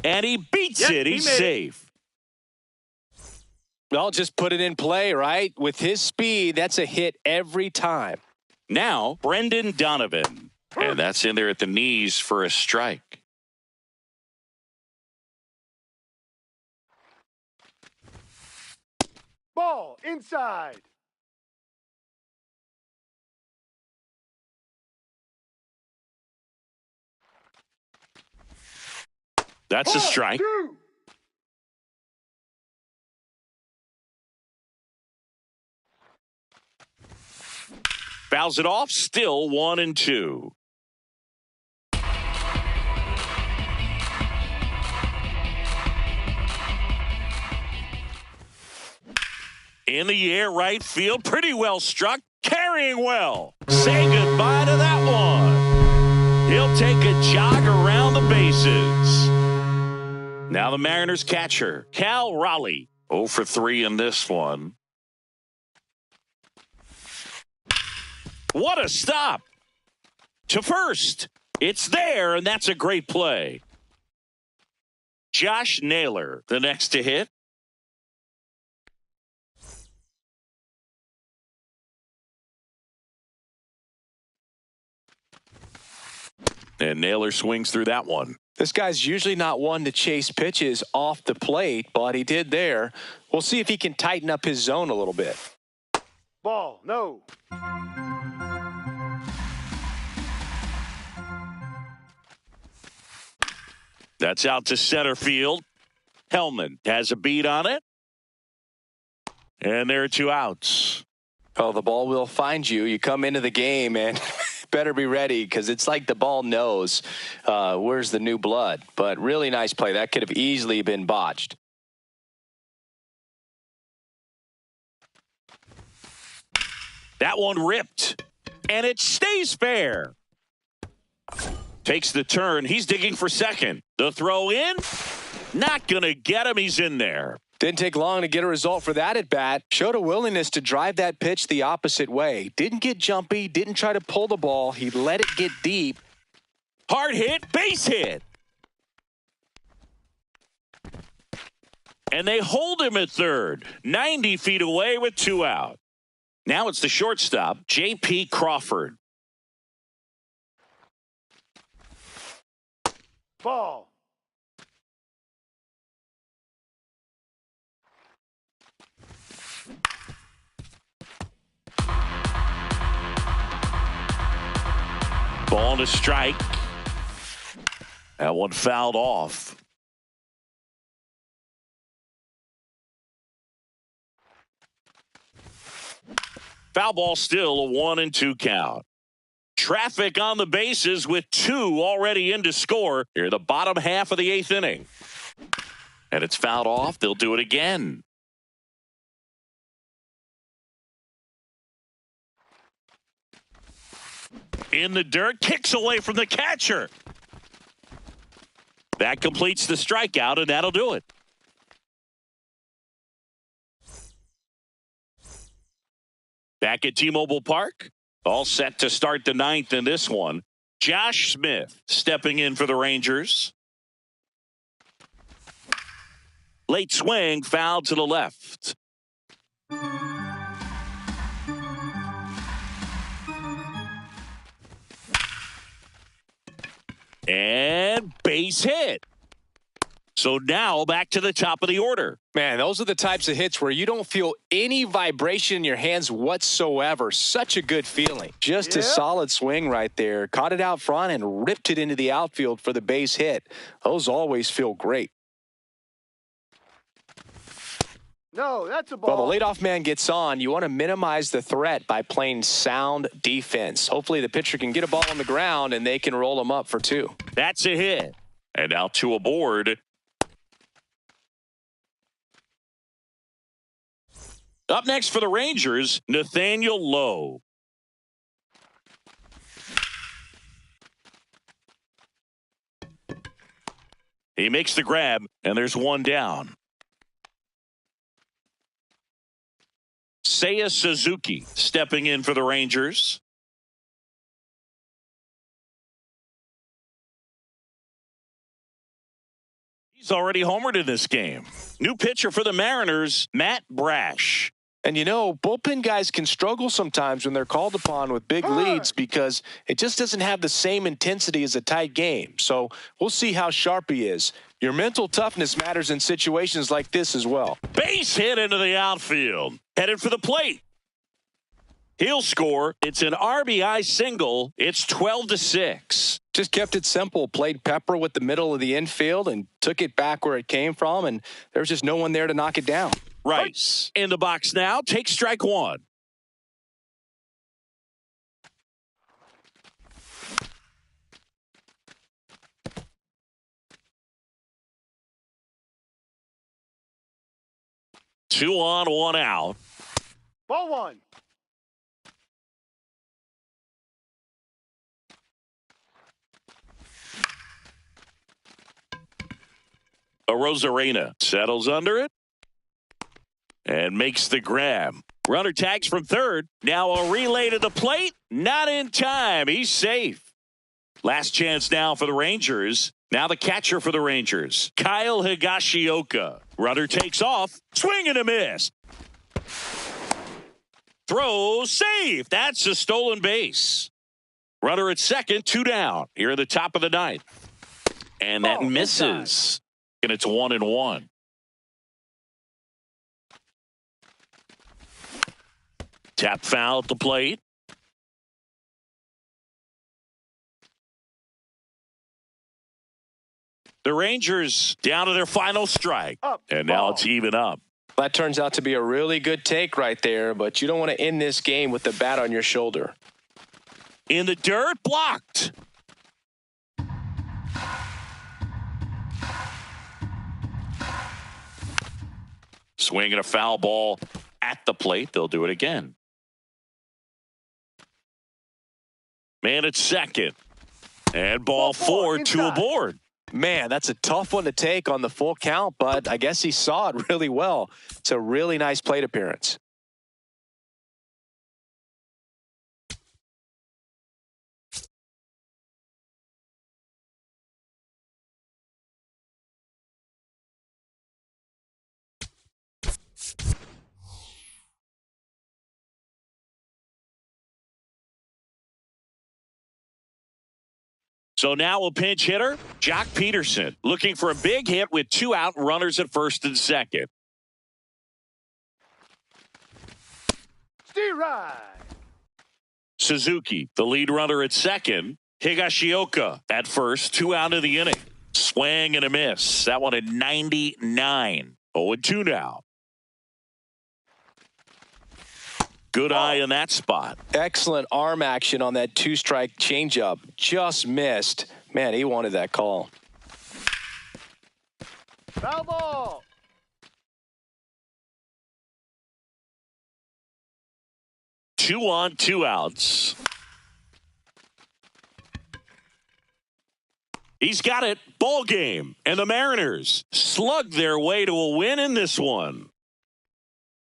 And he beats Yep, it. he He's made it. safe. Well, just put it in play, right? With his speed, that's a hit every time. Now, Brendan Donovan. And that's in there at the knees for a strike. Ball inside. That's a Ball, strike. 2. Fouls it off. Still 1-2. In the air, right field. Pretty well struck. Carrying well. Say goodbye to that one. He'll take a jog around the bases. Now the Mariners catcher, Cal Raleigh. 0 for 3 in this one. What a stop. To first. It's there, and that's a great play. Josh Naylor, the next to hit. And Naylor swings through that one. This guy's usually not one to chase pitches off the plate, but he did there. We'll see if he can tighten up his zone a little bit. Ball, no. That's out to center field. Hellman has a beat on it. And there are 2 outs. Oh, the ball will find you. You come into the game and better be ready because it's like the ball knows where's the new blood. But really nice play. That could have easily been botched. That one ripped. And it stays fair. Takes the turn. He's digging for second. The throw in. Not going to get him. He's in there. Didn't take long to get a result for that at bat. Showed a willingness to drive that pitch the opposite way. Didn't get jumpy. Didn't try to pull the ball. He let it get deep. Hard hit. Base hit. And they hold him at third. 90 feet away with 2 out. Now it's the shortstop, J.P. Crawford. Ball. Ball to strike. That one fouled off. Foul ball, still a 1-2 count. Traffic on the bases with 2 already in to score. Here, the bottom half of the 8th inning. And it's fouled off. They'll do it again. In the dirt, kicks away from the catcher. That completes the strikeout, and that'll do it. Back at T-Mobile Park, all set to start the 9th in this one. Josh Smith stepping in for the Rangers. Late swing, foul to the left. And base hit. So now back to the top of the order. Man, those are the types of hits where you don't feel any vibration in your hands whatsoever. Such a good feeling. Just a solid swing right there. Caught it out front and ripped it into the outfield for the base hit. Those always feel great. No, that's a ball. Well, the leadoff man gets on. You want to minimize the threat by playing sound defense. Hopefully the pitcher can get a ball on the ground and they can roll him up for 2. That's a hit. And now 2 aboard. Up next for the Rangers, Nathaniel Lowe. He makes the grab, and there's 1 down. Seiya Suzuki stepping in for the Rangers. He's already homered in this game. New pitcher for the Mariners, Matt Brash. And, bullpen guys can struggle sometimes when they're called upon with big leads because it just doesn't have the same intensity as a tight game. So we'll see how sharp he is. Your mental toughness matters in situations like this as well. Base hit into the outfield. Headed for the plate. He'll score. It's an RBI single. It's 12-6. Just kept it simple. Played pepper with the middle of the infield and took it back where it came from. And there's just no one there to knock it down. Rice in the box now. Take strike 1. Two on, 1 out. Ball 1. Arozarena settles under it and makes the grab. Runner tags from third. Now a relay to the plate. Not in time. He's safe. Last chance now for the Rangers. Now the catcher for the Rangers, Kyle Higashioka. Runner takes off. Swing and a miss. Throw safe. That's a stolen base. Runner at second, 2 down. Here at the top of the 9th. And that misses. And it's 1-1. Tap foul at the plate. The Rangers down to their final strike. And now it's even up. That turns out to be a really good take right there, but you don't want to end this game with the bat on your shoulder. In the dirt, blocked. Swinging a foul ball at the plate. They'll do it again. Man at second. And ball 4, 2 aboard. Man, that's a tough one to take on the full count, but I guess he saw it really well. It's a really nice plate appearance. So now a pinch hitter, Jock Peterson, looking for a big hit with 2 out, runners at first and second. Stay right. Suzuki, the lead runner at second. Higashioka at first, 2 out of the inning. Swing and a miss. That one at 99. 0-2 now. Good eye in that spot. Excellent arm action on that 2-strike changeup. Just missed. Man, he wanted that call. Foul ball. Two on, 2 outs. He's got it. Ball game. And the Mariners slugged their way to a win in this one.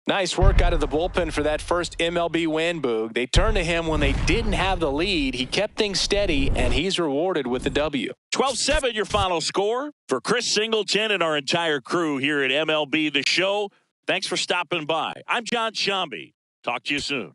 Nice work out of the bullpen for that first MLB win, Boog. They turned to him when they didn't have the lead. He kept things steady, and he's rewarded with the W. 12-7 your final score. For Chris Singleton and our entire crew here at MLB The Show, thanks for stopping by. I'm John Sciambi. Talk to you soon.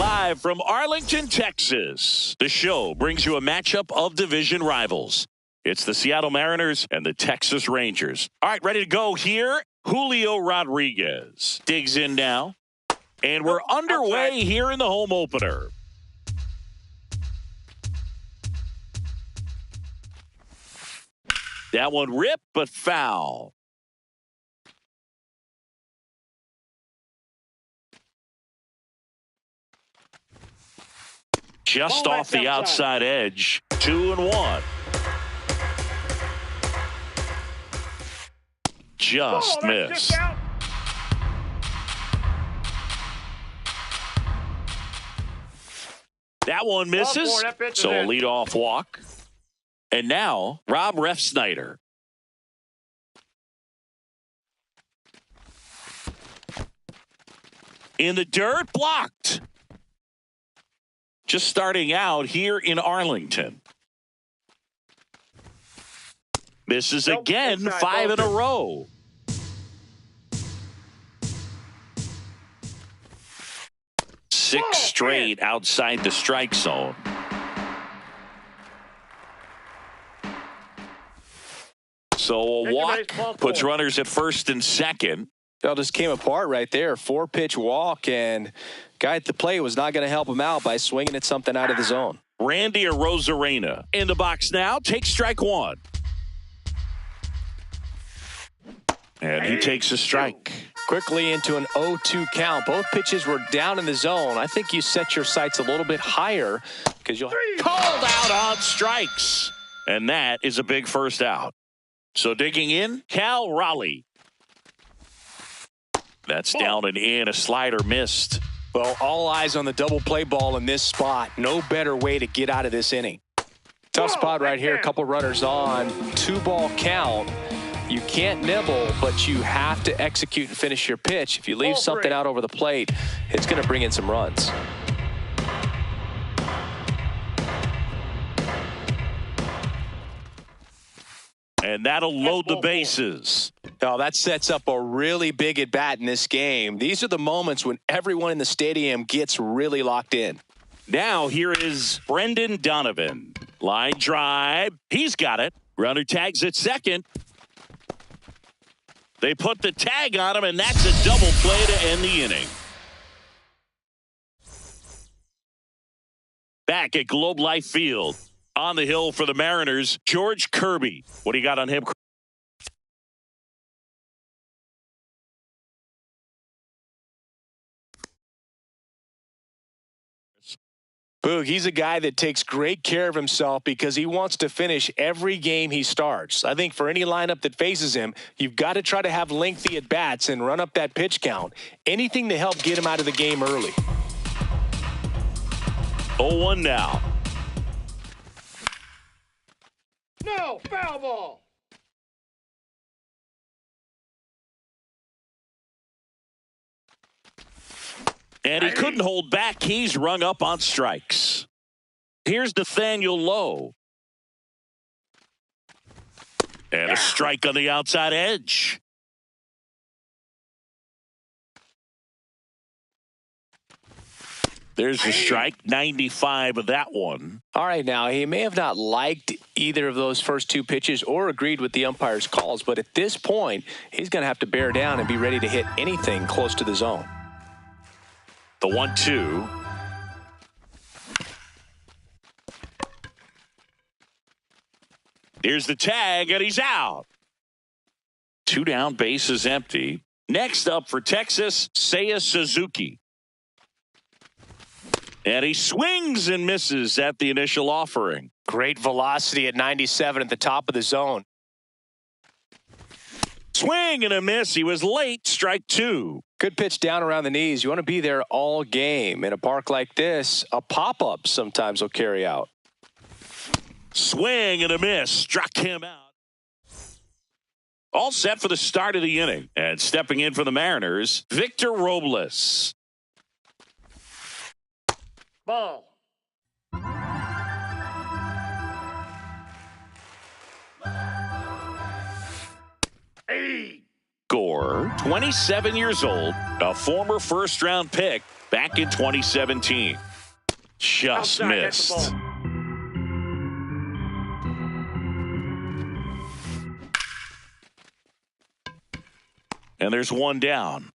Live from Arlington, Texas, the show brings you a matchup of division rivals. It's the Seattle Mariners and the Texas Rangers. All right, ready to go here. Julio Rodriguez digs in now. And we're underway here in the home opener. That one ripped, but foul. Just off the outside edge. 2-1. Just missed. That one misses. So a leadoff walk. And now Rob Refsnyder. In the dirt, blocked. Just starting out here in Arlington. Misses again, 5 in a row. Six straight outside the strike zone. So a walk puts runners at first and second. It all just came apart right there. 4-pitch walk, and guy at the plate was not going to help him out by swinging at something out of the zone. Randy Arozarena in the box now. Takes strike one. And he takes a strike. Quickly into an 0-2 count. Both pitches were down in the zone. I think you set your sights a little bit higher because you'll called out on strikes. And that is a big first out. So digging in, Cal Raleigh. That's down and in. A slider missed. Well, all eyes on the double play ball in this spot. No better way to get out of this inning. Tough spot right here. A couple runners on. 2-ball count. You can't nibble, but you have to execute and finish your pitch. If you leave something out over the plate, it's going to bring in some runs. And that'll load the bases. Oh, that sets up a really big at bat in this game. These are the moments when everyone in the stadium gets really locked in. Now here is Brendan Donovan. Line drive. He's got it. Runner tags at second. They put the tag on him, and that's a double play to end the inning. Back at Globe Life Field. On the hill for the Mariners, George Kirby. What do you got on him? Boog, he's a guy that takes great care of himself because he wants to finish every game he starts. I think for any lineup that faces him, you've got to try to have lengthy at-bats and run up that pitch count. Anything to help get him out of the game early. 0-1 now. No, foul ball. And he couldn't hold back. He's rung up on strikes. Here's Nathaniel Lowe. And a strike on the outside edge. There's the strike, 95 of that one. All right, now, he may have not liked either of those first two pitches or agreed with the umpire's calls, but at this point, he's going to have to bear down and be ready to hit anything close to the zone. The 1-2. Here's the tag, and he's out. 2 down, base is empty. Next up for Texas, Seiya Suzuki. And he swings and misses at the initial offering. Great velocity at 97 at the top of the zone. Swing and a miss. He was late. Strike 2. Good pitch down around the knees. You want to be there all game. In a park like this, a pop-up sometimes will carry out. Swing and a miss. Struck him out. All set for the start of the inning. And stepping in for the Mariners, Victor Robles. Ball. Gore, 27 years old, a former first-round pick, back in 2017. Just Outside, that's the missed. ball. And there's one down.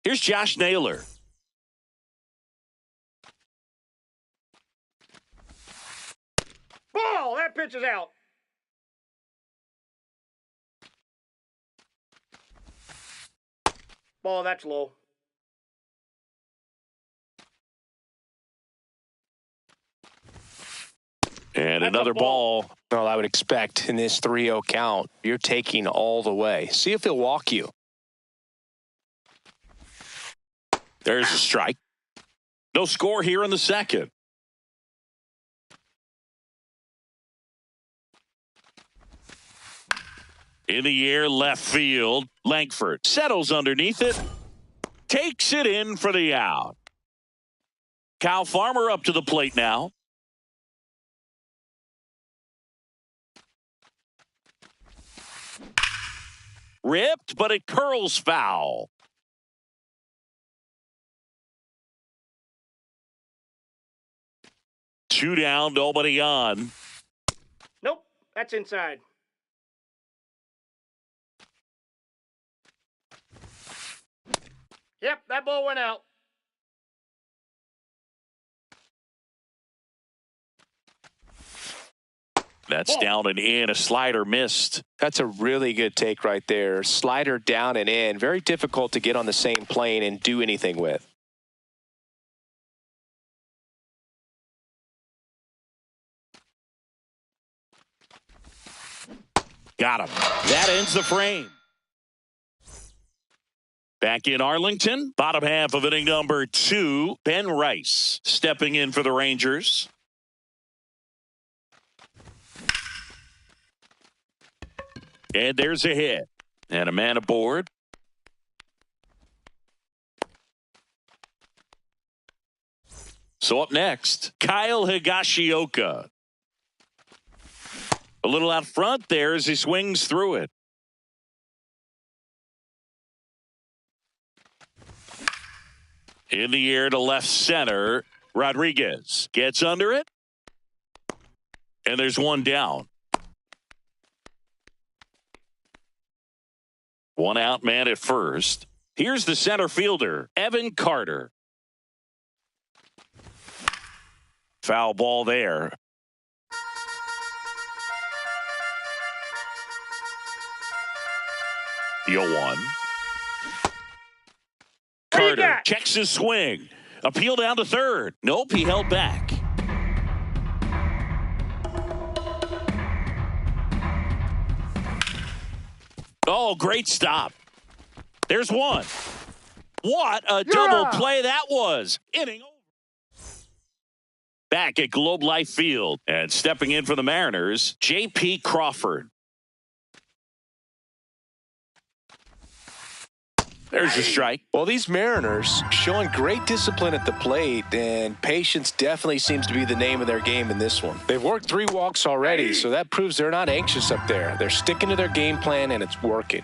Here's Josh Naylor. Ball! That pitch is out. Ball, that's low. And That's another a ball. ball. Well, I would expect in this 3-0 count, you're taking all the way. See if he'll walk you. There's a strike. No score here in the second. In the air, left field. Langford settles underneath it. Takes it in for the out. Kyle Farmer up to the plate now. Ripped, but it curls foul. Two down, nobody on. Nope, that's inside. Yep, that ball went out. That's down and in. A slider missed. That's a really good take right there. Slider down and in. Very difficult to get on the same plane and do anything with. Got him. That ends the frame. Back in Arlington, bottom half of inning number 2, Ben Rice stepping in for the Rangers. And there's a hit. And a man aboard. So up next, Kyle Higashioka. A little out front there as he swings through it. In the air to left center, Rodriguez gets under it. And there's one down. One out man at first. Here's the center fielder, Evan Carter. Foul ball there. The 0-1. Carter checks his swing. Appeal down to third. Nope, he held back. Oh, great stop. There's one. What a double play that was. Inning over. Back at Globe Life Field and stepping in for the Mariners, J.P. Crawford. There's a strike. Well, these Mariners showing great discipline at the plate, and patience definitely seems to be the name of their game in this one. They've worked 3 walks already, so that proves they're not anxious up there. They're sticking to their game plan, and it's working.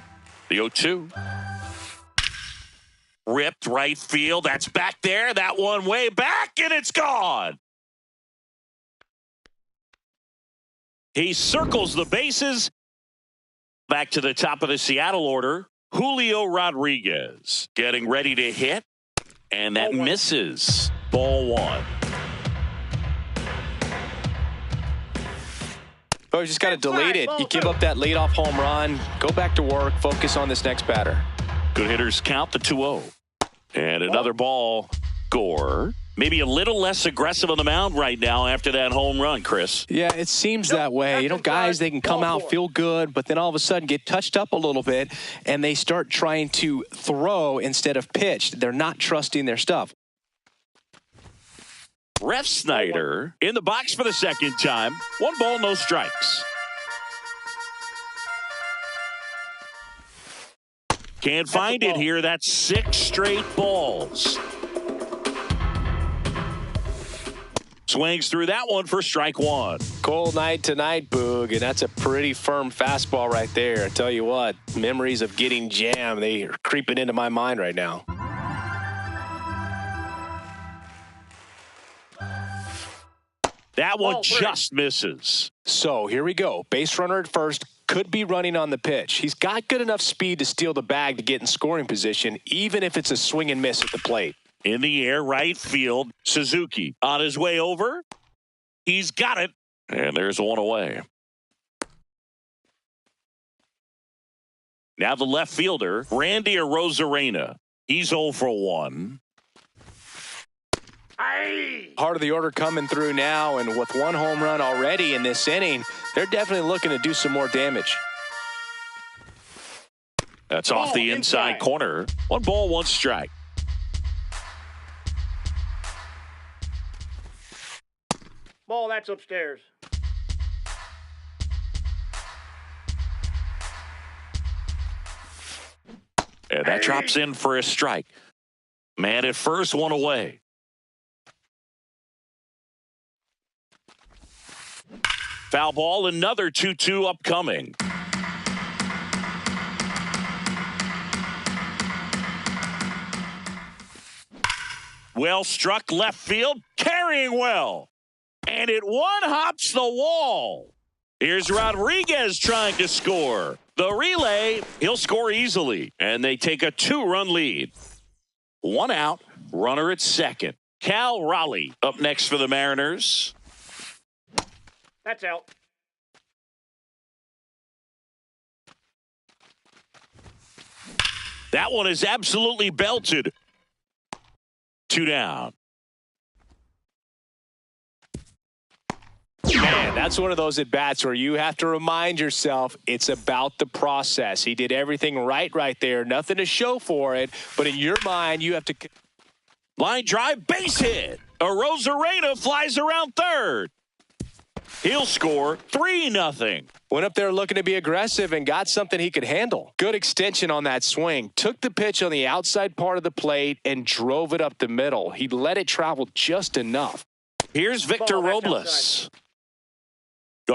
The 0-2. Ripped right field. That's back there. That one way back, and it's gone. He circles the bases. Back to the top of the Seattle order. Julio Rodriguez getting ready to hit, and that misses. Ball 1. Oh, you just got to delete it. You give up that leadoff home run, go back to work, focus on this next batter. Good hitters count the 2-0. And another ball. Gore. Maybe a little less aggressive on the mound right now after that home run, Chris. Yeah, it seems that way. You know, guys, they can come out, feel good, but then all of a sudden get touched up a little bit, and they start trying to throw instead of pitch. They're not trusting their stuff. Ref Snyder in the box for the second time. 1 ball, no strikes. Can't find it here. That's 6 straight balls. Swings through that one for strike one. Cold night tonight, Boog, and that's a pretty firm fastball right there. I tell you what, memories of getting jammed, they are creeping into my mind right now. That one just misses. So here we go. Base runner at first, could be running on the pitch. He's got good enough speed to steal the bag to get in scoring position, even if it's a swing and miss at the plate. In the air, right field, Suzuki on his way over. He's got it, and there's one away. Now the left fielder, Randy Arozarena. He's 0 for 1. Part of the order coming through now, and with one home run already in this inning, they're definitely looking to do some more damage. That's off the inside corner. 1 ball, 1 strike. Ball, that's upstairs. And that drops in for a strike. Man at first, 1 away. Foul ball, another 2-2 upcoming. Well struck left field, carrying well. And it one-hops the wall. Here's Rodriguez trying to score. The relay, he'll score easily. And they take a 2-run lead. 1 out, runner at second. Cal Raleigh up next for the Mariners. That's out. That one is absolutely belted. 2 down. Man, that's one of those at-bats where you have to remind yourself it's about the process. He did everything right there. Nothing to show for it. But in your mind, you have to... Line drive, base hit. Arozarena flies around third. He'll score 3-0. Went up there looking to be aggressive and got something he could handle. Good extension on that swing. Took the pitch on the outside part of the plate and drove it up the middle. He let it travel just enough. Here's Victor Robles.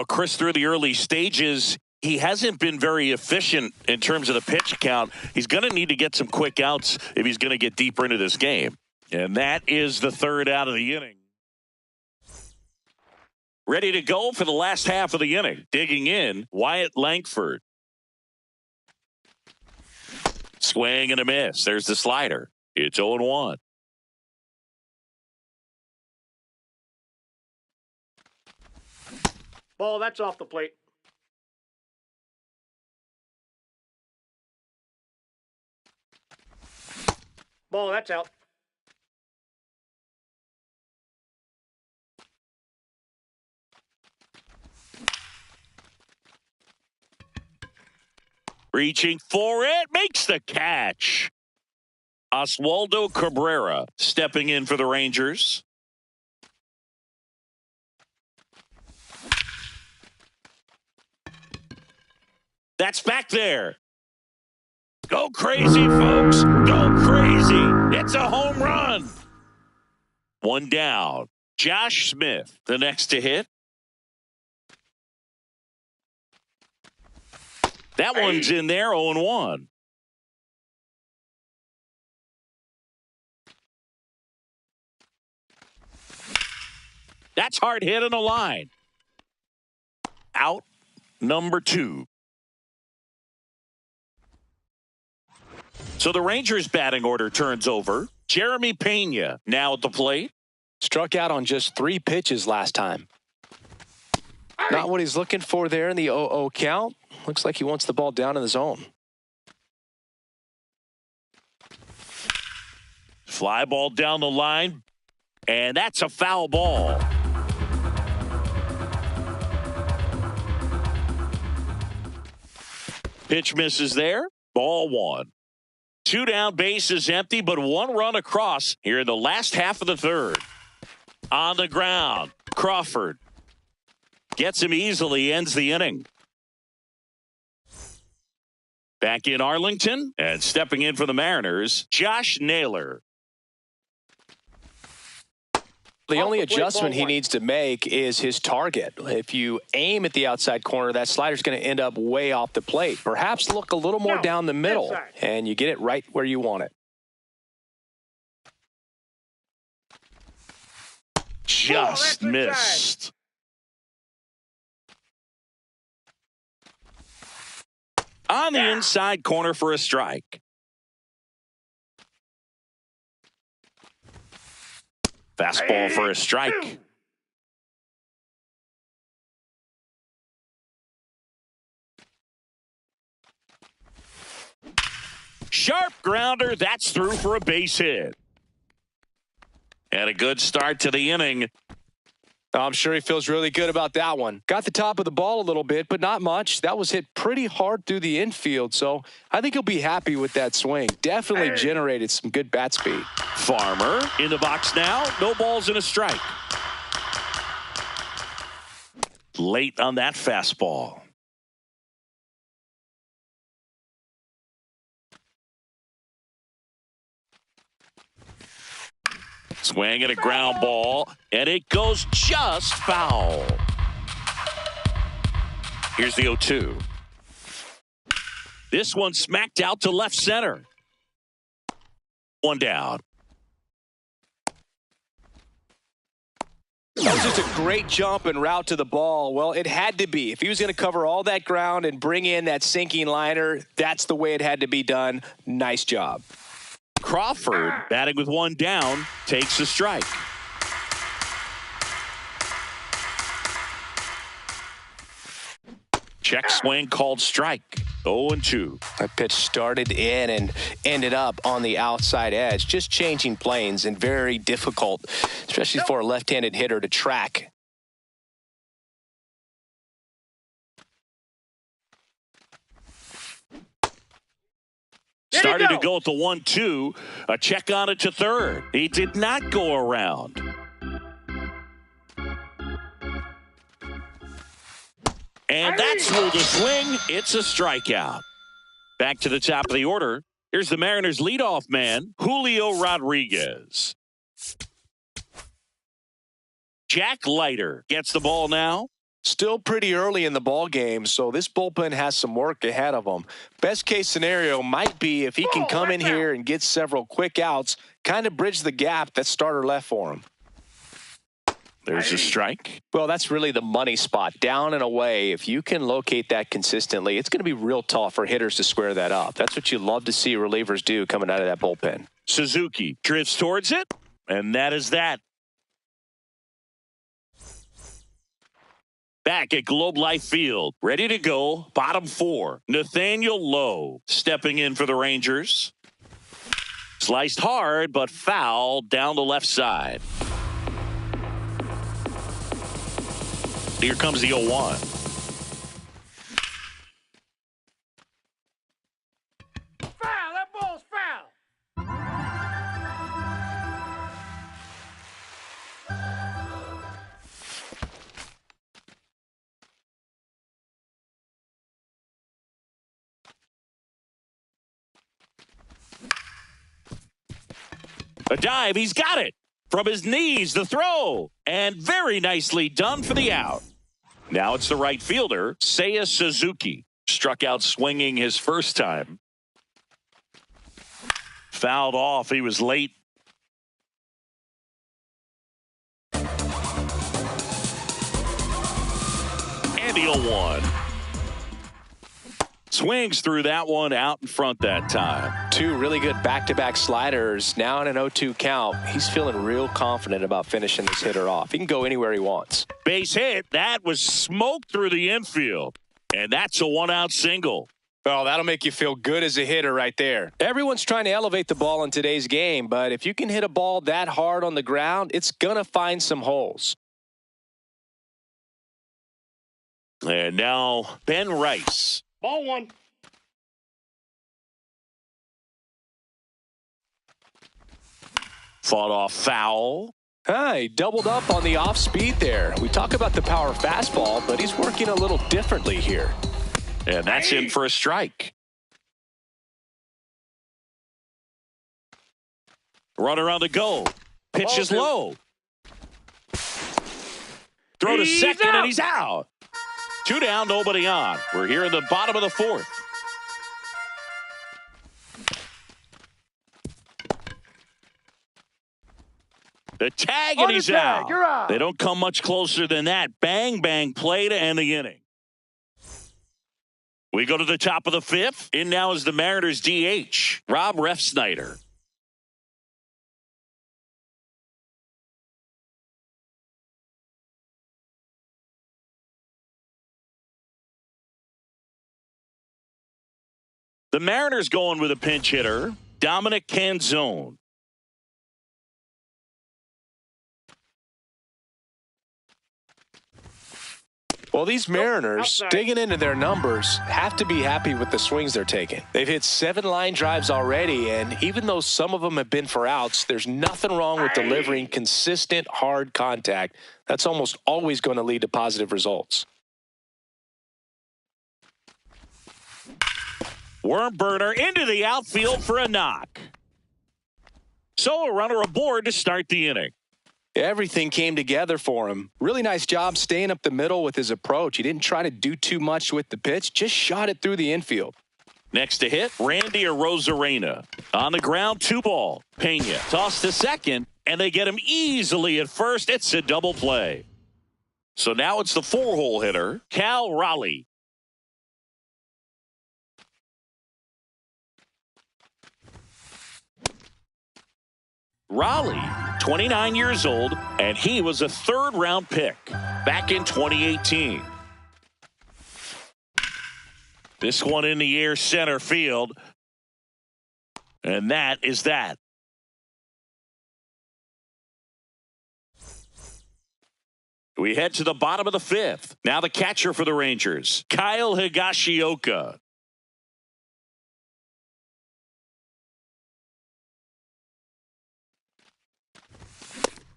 Chris, through the early stages, he hasn't been very efficient in terms of the pitch count. He's going to need to get some quick outs if he's going to get deeper into this game. And that is the 3rd out of the inning. Ready to go for the last half of the inning. Digging in, Wyatt Langford. Swing and a miss. There's the slider. It's 0-1. Ball, that's off the plate. Ball, that's out. Reaching for it, makes the catch. Oswaldo Cabrera stepping in for the Rangers. That's back there. Go crazy, folks. Go crazy. It's a home run. 1 down. Josh Smith, the next to hit. That one's in there, 0-1. That's hard hit on the line. Out number 2. So the Rangers batting order turns over. Jeremy Pena now at the plate. Struck out on just 3 pitches last time. Not what he's looking for there in the 0-0 count. Looks like he wants the ball down in the zone. Fly ball down the line. And that's a foul ball. Pitch misses there. Ball 1. 2 down, base is empty, but 1 run across here in the last half of the 3rd. On the ground, Crawford gets him easily, ends the inning. Back in Arlington, and stepping in for the Mariners, Josh Naylor. The Off only the plate, adjustment ball he one. needs to make is his target. If you aim at the outside corner, that slider's going to end up way off the plate. Perhaps look a little more No, down the middle, inside. and you get it right where you want it. Just that's inside. missed. On the inside corner for a strike. Fastball for a strike. Sharp grounder. That's through for a base hit. And a good start to the inning. I'm sure he feels really good about that one. Got the top of the ball a little bit, but not much. That was hit pretty hard through the infield, so I think he'll be happy with that swing. Definitely generated some good bat speed. Farmer in the box now. No balls and a strike. Late on that fastball. Swing and a ground ball, and it goes just foul. Here's the 0-2. This one smacked out to left center. One down. That was just a great jump and route to the ball. Well, it had to be. If he was going to cover all that ground and bring in that sinking liner, that's the way it had to be done. Nice job. Crawford, batting with one down, takes a strike. Check swing called strike. 0-2. That pitch started in and ended up on the outside edge. Just changing planes and very difficult, especially for a left-handed hitter to track. Started to go at the 1-2. A check on it to third. He did not go around. And that's through the swing. It's a strikeout. Back to the top of the order. Here's the Mariners' leadoff man, Julio Rodriguez. Jack Leiter gets the ball now. Still pretty early in the ball game, so this bullpen has some work ahead of them. Best case scenario might be if he can come in here and get several quick outs, kind of bridge the gap that starter left for him. There's a strike. Well, that's really the money spot. Down and away, if you can locate that consistently, it's going to be real tough for hitters to square that up. That's what you love to see relievers do coming out of that bullpen. Suzuki drifts towards it, and that is that. Back at Globe Life Field, ready to go, bottom four. Nathaniel Lowe stepping in for the Rangers. Sliced hard, but foul down the left side. Here comes the 0-1. Foul! That ball's foul! A dive, he's got it. From his knees, the throw. And very nicely done for the out. Now it's the right fielder, Seiya Suzuki. Struck out swinging his first time. Fouled off, he was late. And the 0-1. Swings through that one out in front that time. Two really good back-to-back sliders. Now in an 0-2 count. He's feeling real confident about finishing this hitter off. He can go anywhere he wants. Base hit. That was smoked through the infield. And that's a one-out single. Well, that'll make you feel good as a hitter right there. Everyone's trying to elevate the ball in today's game, but if you can hit a ball that hard on the ground, it's going to find some holes. And now Ben Rice. Ball one. Fought off foul. He doubled up on the off speed there. We talk about the power fastball, but he's working a little differently here. And that's in for a strike. Runner on the go. Pitch is low. Throw to He's second, out. and he's out. 2 down, nobody on. We're here in the bottom of the 4th. The tag, and he's out. You're out. They don't come much closer than that. Bang, bang play to end the inning. We go to the top of the 5th. In now is the Mariners DH, Rob Refsnyder. The Mariners going with a pinch hitter, Dominic Canzone. Well, these Mariners, outside. digging into their numbers, have to be happy with the swings they're taking. They've hit 7 line drives already, and even though some of them have been for outs, there's nothing wrong with delivering consistent, hard contact. That's almost always going to lead to positive results. Worm burner into the outfield for a knock. So a runner aboard to start the inning. Everything came together for him. Really nice job staying up the middle with his approach. He didn't try to do too much with the pitch, just shot it through the infield. Next to hit, Randy Arozarena. On the ground, 2 ball. Pena tossed to second, and they get him easily at first. It's a double play. So now it's the 4-hole hitter, Cal Raleigh. Raleigh, 29 years old, and he was a 3rd-round pick back in 2018. This one in the air center field. And that is that. We head to the bottom of the 5th. Now the catcher for the Rangers, Kyle Higashioka.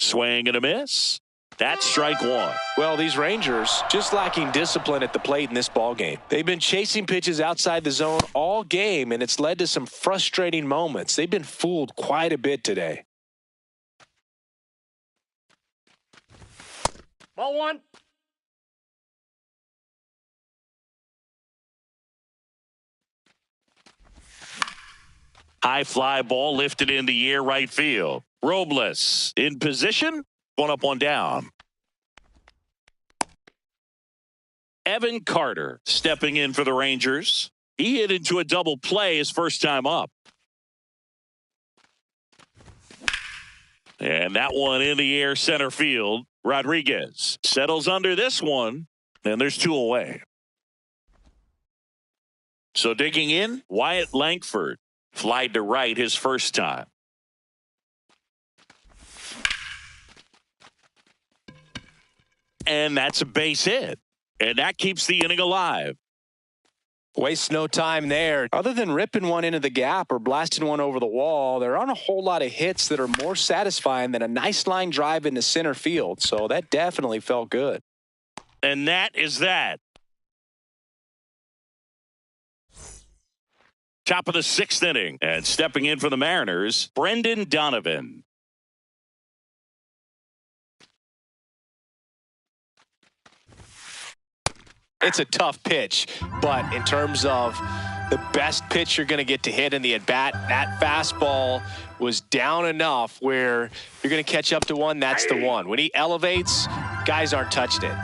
Swing and a miss. That's strike 1. Well, these Rangers just lacking discipline at the plate in this ball game. They've been chasing pitches outside the zone all game, and it's led to some frustrating moments. They've been fooled quite a bit today. Ball 1. High fly ball lifted in the air right field. Robles in position. 1 up, 1 down. Evan Carter stepping in for the Rangers. He hit into a double play his first time up. And that one in the air center field. Rodriguez settles under this one, and there's 2 away. So digging in, Wyatt Langford. Flied to right his first time. And that's a base hit. And that keeps the inning alive. Waste no time there. Other than ripping one into the gap or blasting one over the wall, there aren't a whole lot of hits that are more satisfying than a nice line drive into center field. So that definitely felt good. And that is that. Top of the 6th inning. And stepping in for the Mariners, Brendan Donovan. It's a tough pitch, but in terms of the best pitch you're going to get to hit in the at-bat, that fastball was down enough where you're going to catch up to one, that's the one. When he elevates, guys aren't touching it.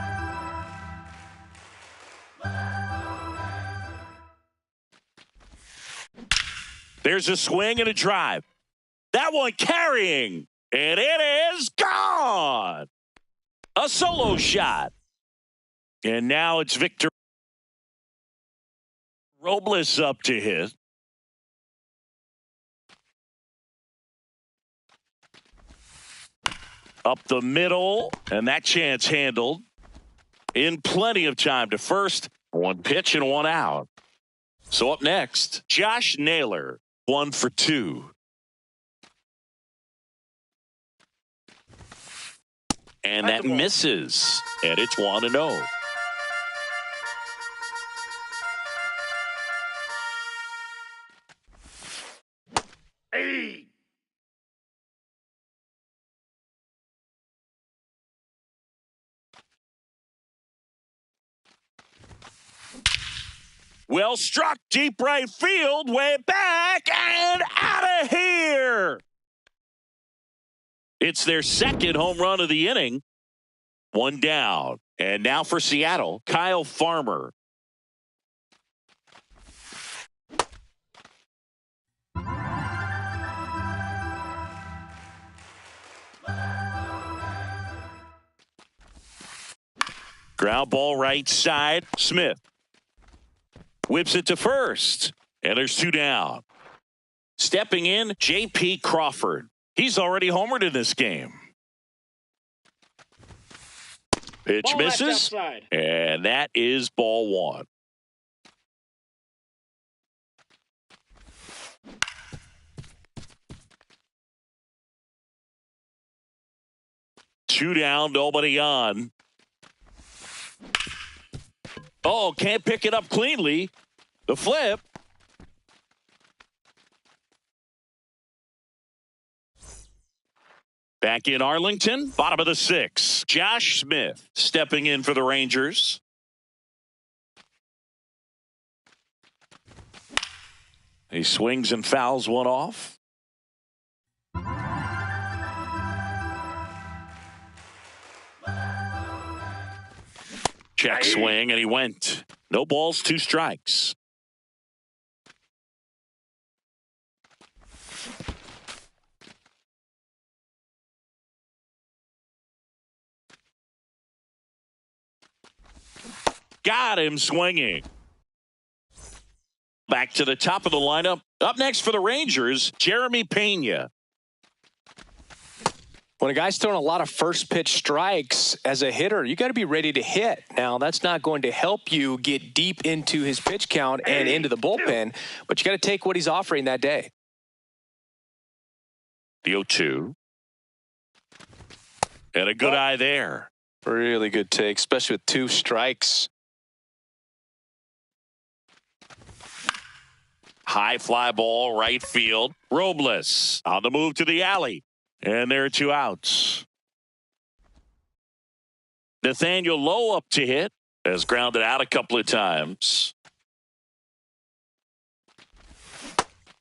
There's a swing and a drive. That one carrying, and it is gone. A solo shot. And now it's Victor Robles up to hit. Up the middle, and that chance handled in plenty of time to first. 1 pitch and 1 out. So up next, Josh Naylor, 1 for 2. And that misses, and it's 1-0. Hey. Well struck, deep right field, way back and out of here. It's their second home run of the inning. One down. And now for Seattle, Kyle Farmer. Ground ball right side. Smith whips it to first. And there's two down. Stepping in, J.P. Crawford. He's already homered in this game. Pitch Ball misses. And that is ball one. Two down, nobody on. Oh, can't pick it up cleanly. The flip. Back in Arlington, bottom of the sixth. Josh Smith stepping in for the Rangers. He swings and fouls one off. Check swing, and he went. No balls, two strikes. Got him swinging. Back to the top of the lineup. Up next for the Rangers, Jeremy Pena. When a guy's throwing a lot of first pitch strikes as a hitter, you got to be ready to hit. Now, that's not going to help you get deep into his pitch count and into the bullpen, but you got to take what he's offering that day. The 0-2. And a good eye there. Really good take, especially with two strikes. High fly ball, right field. Robles on the move to the alley. And there are two outs. Nathaniel Lowe up to hit. Has grounded out a couple of times.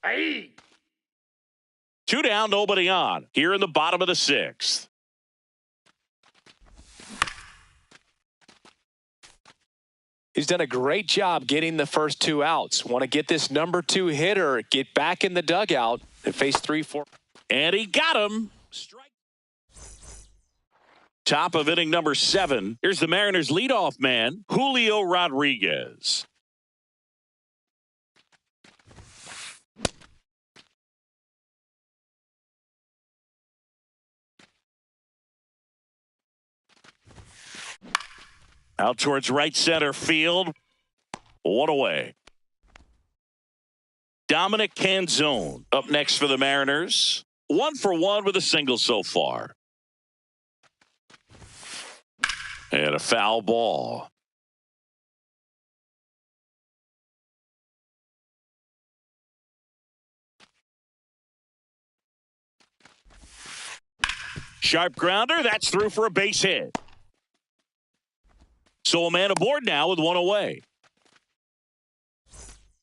Hey. Two down, nobody on. Here in the bottom of the sixth. He's done a great job getting the first two outs. Want to get this number two hitter, get back in the dugout and face 3-4. And he got him. Strike. Top of inning number 7. Here's the Mariners leadoff man, Julio Rodriguez. Out towards right center field. One away. Dominic Canzone up next for the Mariners. 1 for 1 with a single so far. And a foul ball. Sharp grounder. That's through for a base hit. So a man aboard now with one away.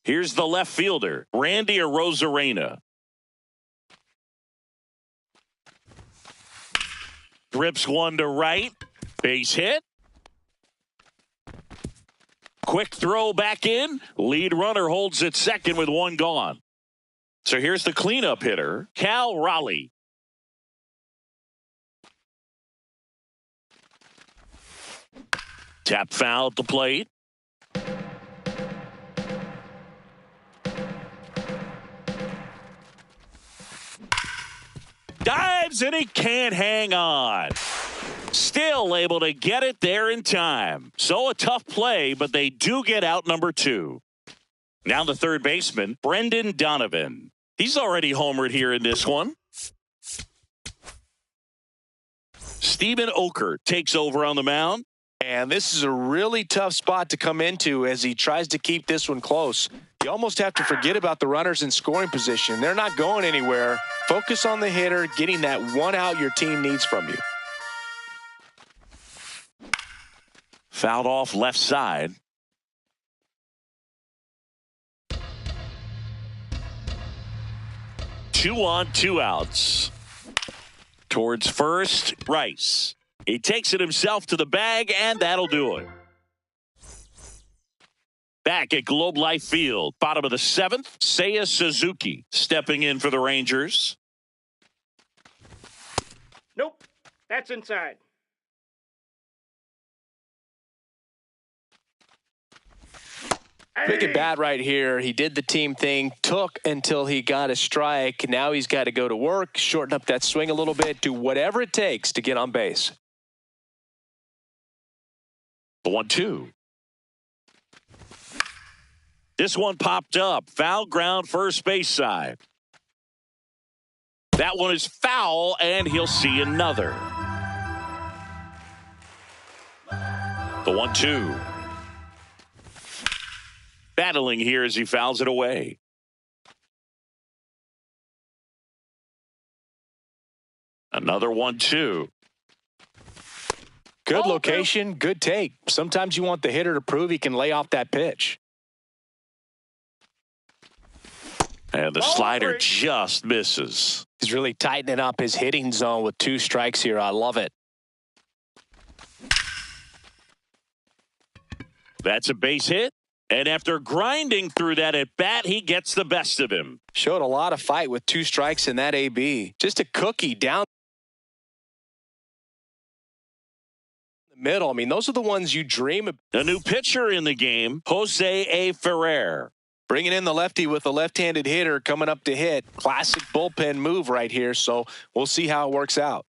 Here's the left fielder, Randy Arozarena. Drips one to right. Base hit. Quick throw back in. Lead runner holds at second with one gone. So here's the cleanup hitter, Cal Raleigh. Tap foul at the plate. Dives and he can't hang on. Still able to get it there in time. So a tough play, but they do get out number 2. Now the third baseman, Brendan Donovan. He's already homered here in this one. Steven Oker takes over on the mound. And this is a really tough spot to come into as he tries to keep this one close. You almost have to forget about the runners in scoring position. They're not going anywhere. Focus on the hitter, getting that one out your team needs from you. Fouled off left side. 2 on, 2 outs. Towards first, Rice. He takes it himself to the bag, and that'll do it. Back at Globe Life Field, bottom of the 7th, Seiya Suzuki stepping in for the Rangers. Nope. That's inside. Big at bat right here. He did the team thing, took until he got a strike. Now he's got to go to work, shorten up that swing a little bit, do whatever it takes to get on base. The 1-2. This one popped up. Foul ground, first base side. That one is foul, and he'll see another. The 1-2. Battling here as he fouls it away. Another 1-2. Good location, good take. Sometimes you want the hitter to prove he can lay off that pitch. And the slider just misses. He's really tightening up his hitting zone with 2 strikes here. I love it. That's a base hit. And after grinding through that at bat, he gets the best of him. Showed a lot of fight with 2 strikes in that AB. Just a cookie down the middle. I mean, those are the ones you dream of. A new pitcher in the game, Jose A. Ferrer. Bringing in the lefty with a left-handed hitter coming up to hit. Classic bullpen move right here, so we'll see how it works out.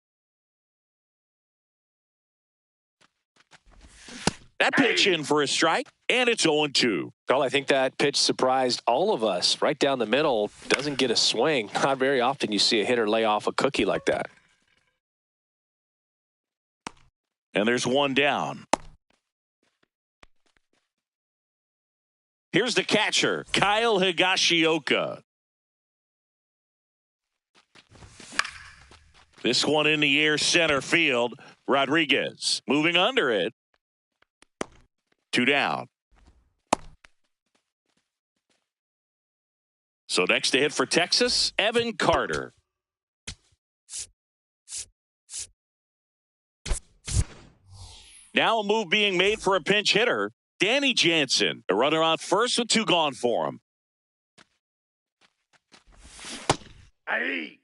That pitch in for a strike, and it's 0-2. Well, I think that pitch surprised all of us. Right down the middle, doesn't get a swing. Not very often you see a hitter lay off a cookie like that. And there's one down. Here's the catcher, Kyle Higashioka. This one in the air, center field. Rodriguez moving under it. 2 down. So next to hit for Texas, Evan Carter. Now a move being made for a pinch hitter. Danny Jansen, a runner on first with 2 gone for him. Aye.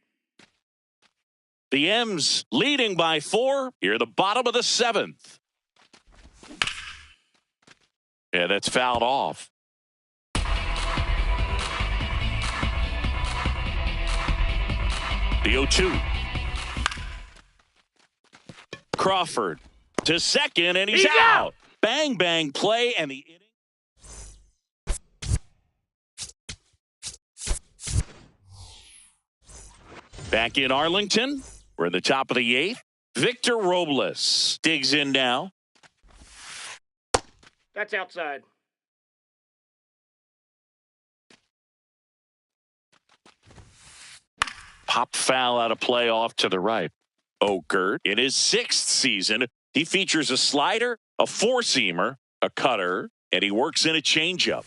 The M's leading by 4 here at the bottom of the 7th. Yeah, that's fouled off. The 0-2. Crawford to second, and he's out. Bang, bang play, and the inning. Back in Arlington, we're in the top of the 8th. Victor Robles digs in now. That's outside. Pop foul out of play off to the right. Okert, in his 6th season, he features a slider, a 4-seamer, a cutter, and he works in a changeup.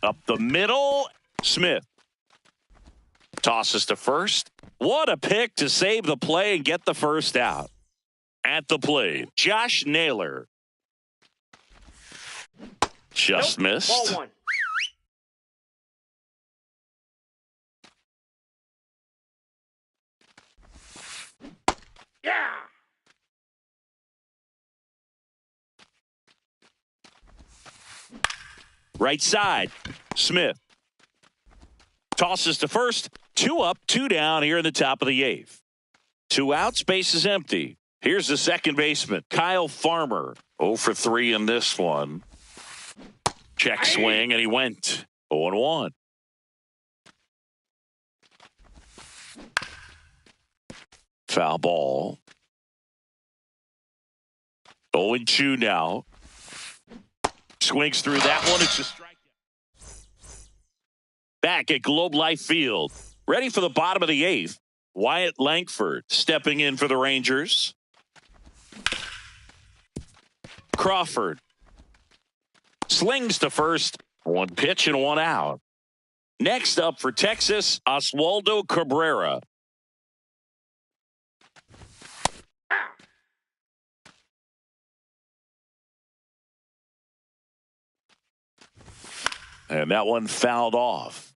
Up the middle, Smith. Tosses to first. What a pick to save the play and get the first out. At the plate, Josh Naylor. Just missed. Ball 1. Yeah. Right side, Smith. Tosses to first. 2 up, 2 down here in the top of the 8th. 2 outs, base is empty. Here's the second baseman, Kyle Farmer. 0 for 3 in this one. Check swing, and he went 0-1. Foul ball. 0-2 now. Swings through that one. It's a strikeout. Back at Globe Life Field. Ready for the bottom of the 8th. Wyatt Langford stepping in for the Rangers. Crawford slings to first. 1 pitch and 1 out. Next up for Texas, Oswaldo Cabrera. And that one fouled off.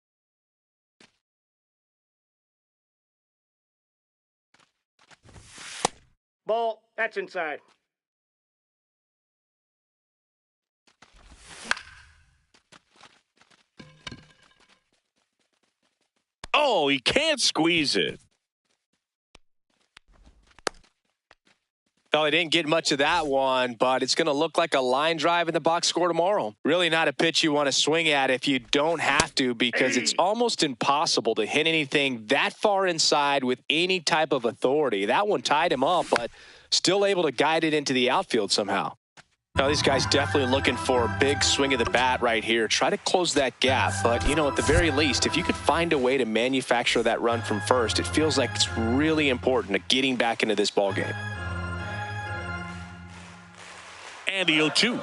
Ball, that's inside. Oh, he can't squeeze it. No, they didn't get much of that one, but it's going to look like a line drive in the box score tomorrow. Really not a pitch you want to swing at if you don't have to, because it's almost impossible to hit anything that far inside with any type of authority. That one tied him up, but still able to guide it into the outfield somehow. Now, these guys definitely looking for a big swing of the bat right here. Try to close that gap, but, you know, at the very least, if you could find a way to manufacture that run from first, it feels like it's really important to getting back into this ballgame. And the 0-2.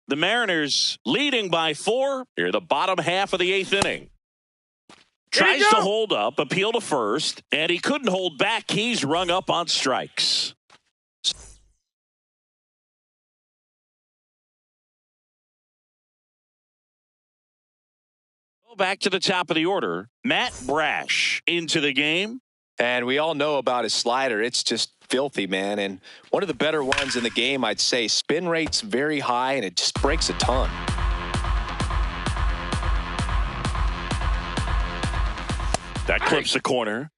The Mariners leading by 4 here, the bottom half of the 8th inning. Tries to hold up, appeal to first, and he couldn't hold back. He's rung up on strikes. Go back to the top of the order. Matt Brash into the game. And we all know about his slider. It's just filthy, man. And one of the better ones in the game, I'd say. Spin rate's very high, and it just breaks a ton. That clips the corner.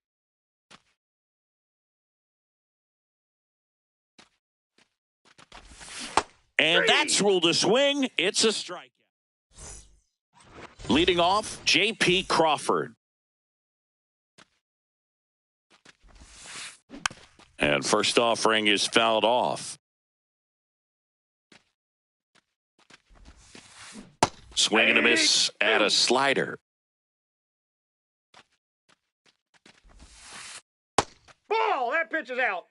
And that's ruled a swing. It's a strikeout. Leading off, J.P. Crawford. And first offering is fouled off. Swing and a miss at a slider. Ball, that pitch is out.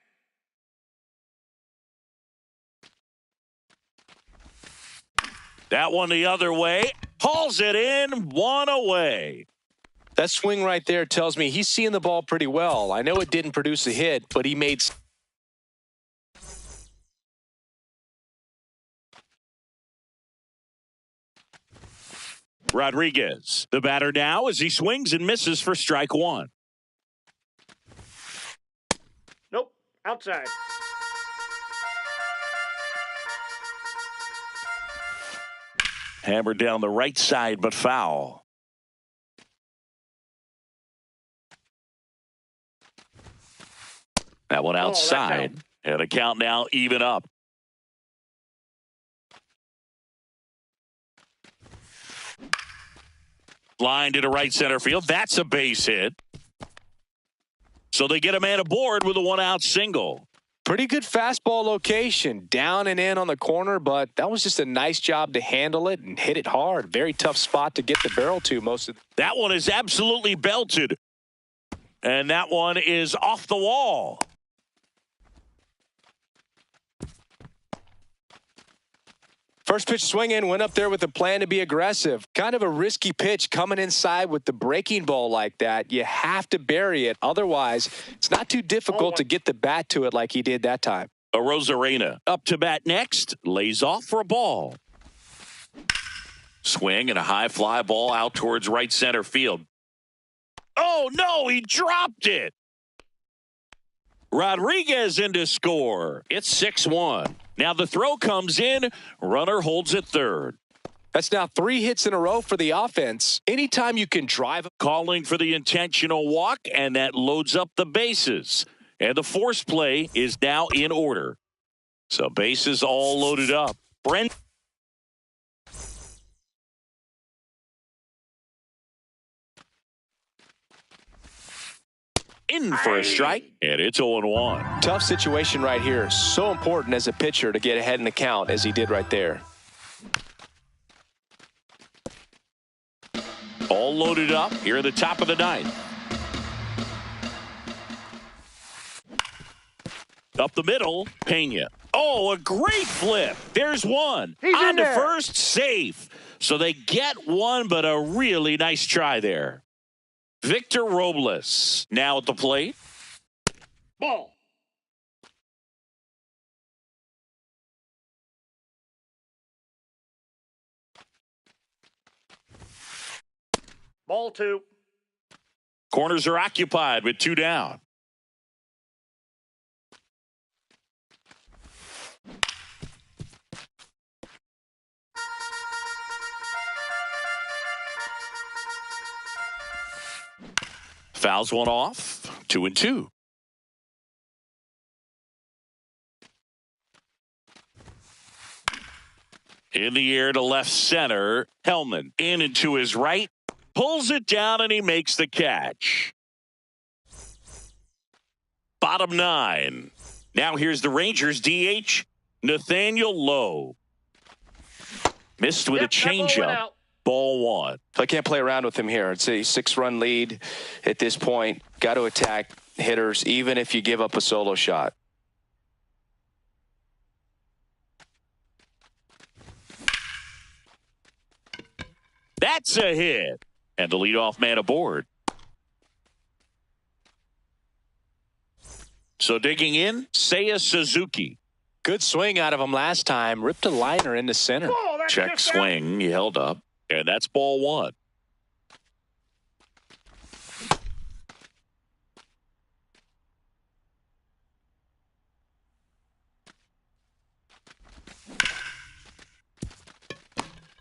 That one the other way. Hauls it in, one away. That swing right there tells me he's seeing the ball pretty well. I know it didn't produce a hit, but he made... Rodriguez, the batter now as he swings and misses for strike one. Nope, outside. Hammered down the right side, but foul. That one outside. And the count now even up. Line to the right center field. That's a base hit. So they get a man aboard with a one-out single. Pretty good fastball location. Down and in on the corner, but that was just a nice job to handle it and hit it hard. Very tough spot to get the barrel to most of. That one is absolutely belted. And that one is off the wall. First pitch swinging, went up there with a plan to be aggressive. Kind of a risky pitch coming inside with the breaking ball like that. You have to bury it. Otherwise, it's not too difficult to get the bat to it like he did that time. Arozarena up to bat next. Lays off for a ball. Swing and a high fly ball out towards right center field. Oh, no, he dropped it. Rodriguez in to score. It's 6-1. Now the throw comes in. Runner holds at third. That's now 3 hits in a row for the offense. Anytime you can drive. Calling for the intentional walk, and that loads up the bases. And the force play is now in order. So bases all loaded up. Brent. In for a strike, and it's 0-1. Tough situation right here. So important as a pitcher to get ahead in the count as he did right there. All loaded up here at the top of the ninth. Up the middle, Pena. Oh, a great flip. There's one. He's on in to there. first, safe. So they get one, but a really nice try there. Victor Robles now at the plate. Ball. Ball 2. Corners are occupied with 2 down. Fouls one off. 2-2. In the air to left center. Hellman in and to his right. Pulls it down and he makes the catch. Bottom 9. Now here's the Rangers DH, Nathaniel Lowe. Missed with a changeup. Ball 1. So I can't play around with him here. It's a 6-run lead at this point. Got to attack hitters, even if you give up a solo shot. That's a hit. And the leadoff man aboard. So digging in, Seiya Suzuki. Good swing out of him last time. Ripped a liner into center. Ball, that's Check just out. swing. He held up. And that's ball 1.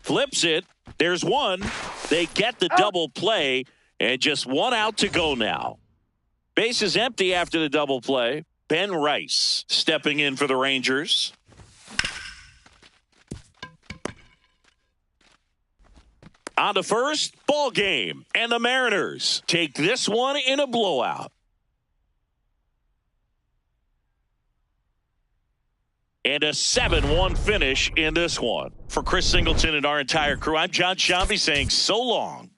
Flips it. There's one. They get the double play, and just 1 out to go now. Base is empty after the double play. Ben Rice stepping in for the Rangers. On to first, ball game. And the Mariners take this one in a blowout. And a 7-1 finish in this one. For Chris Singleton and our entire crew, I'm John Shambi saying so long.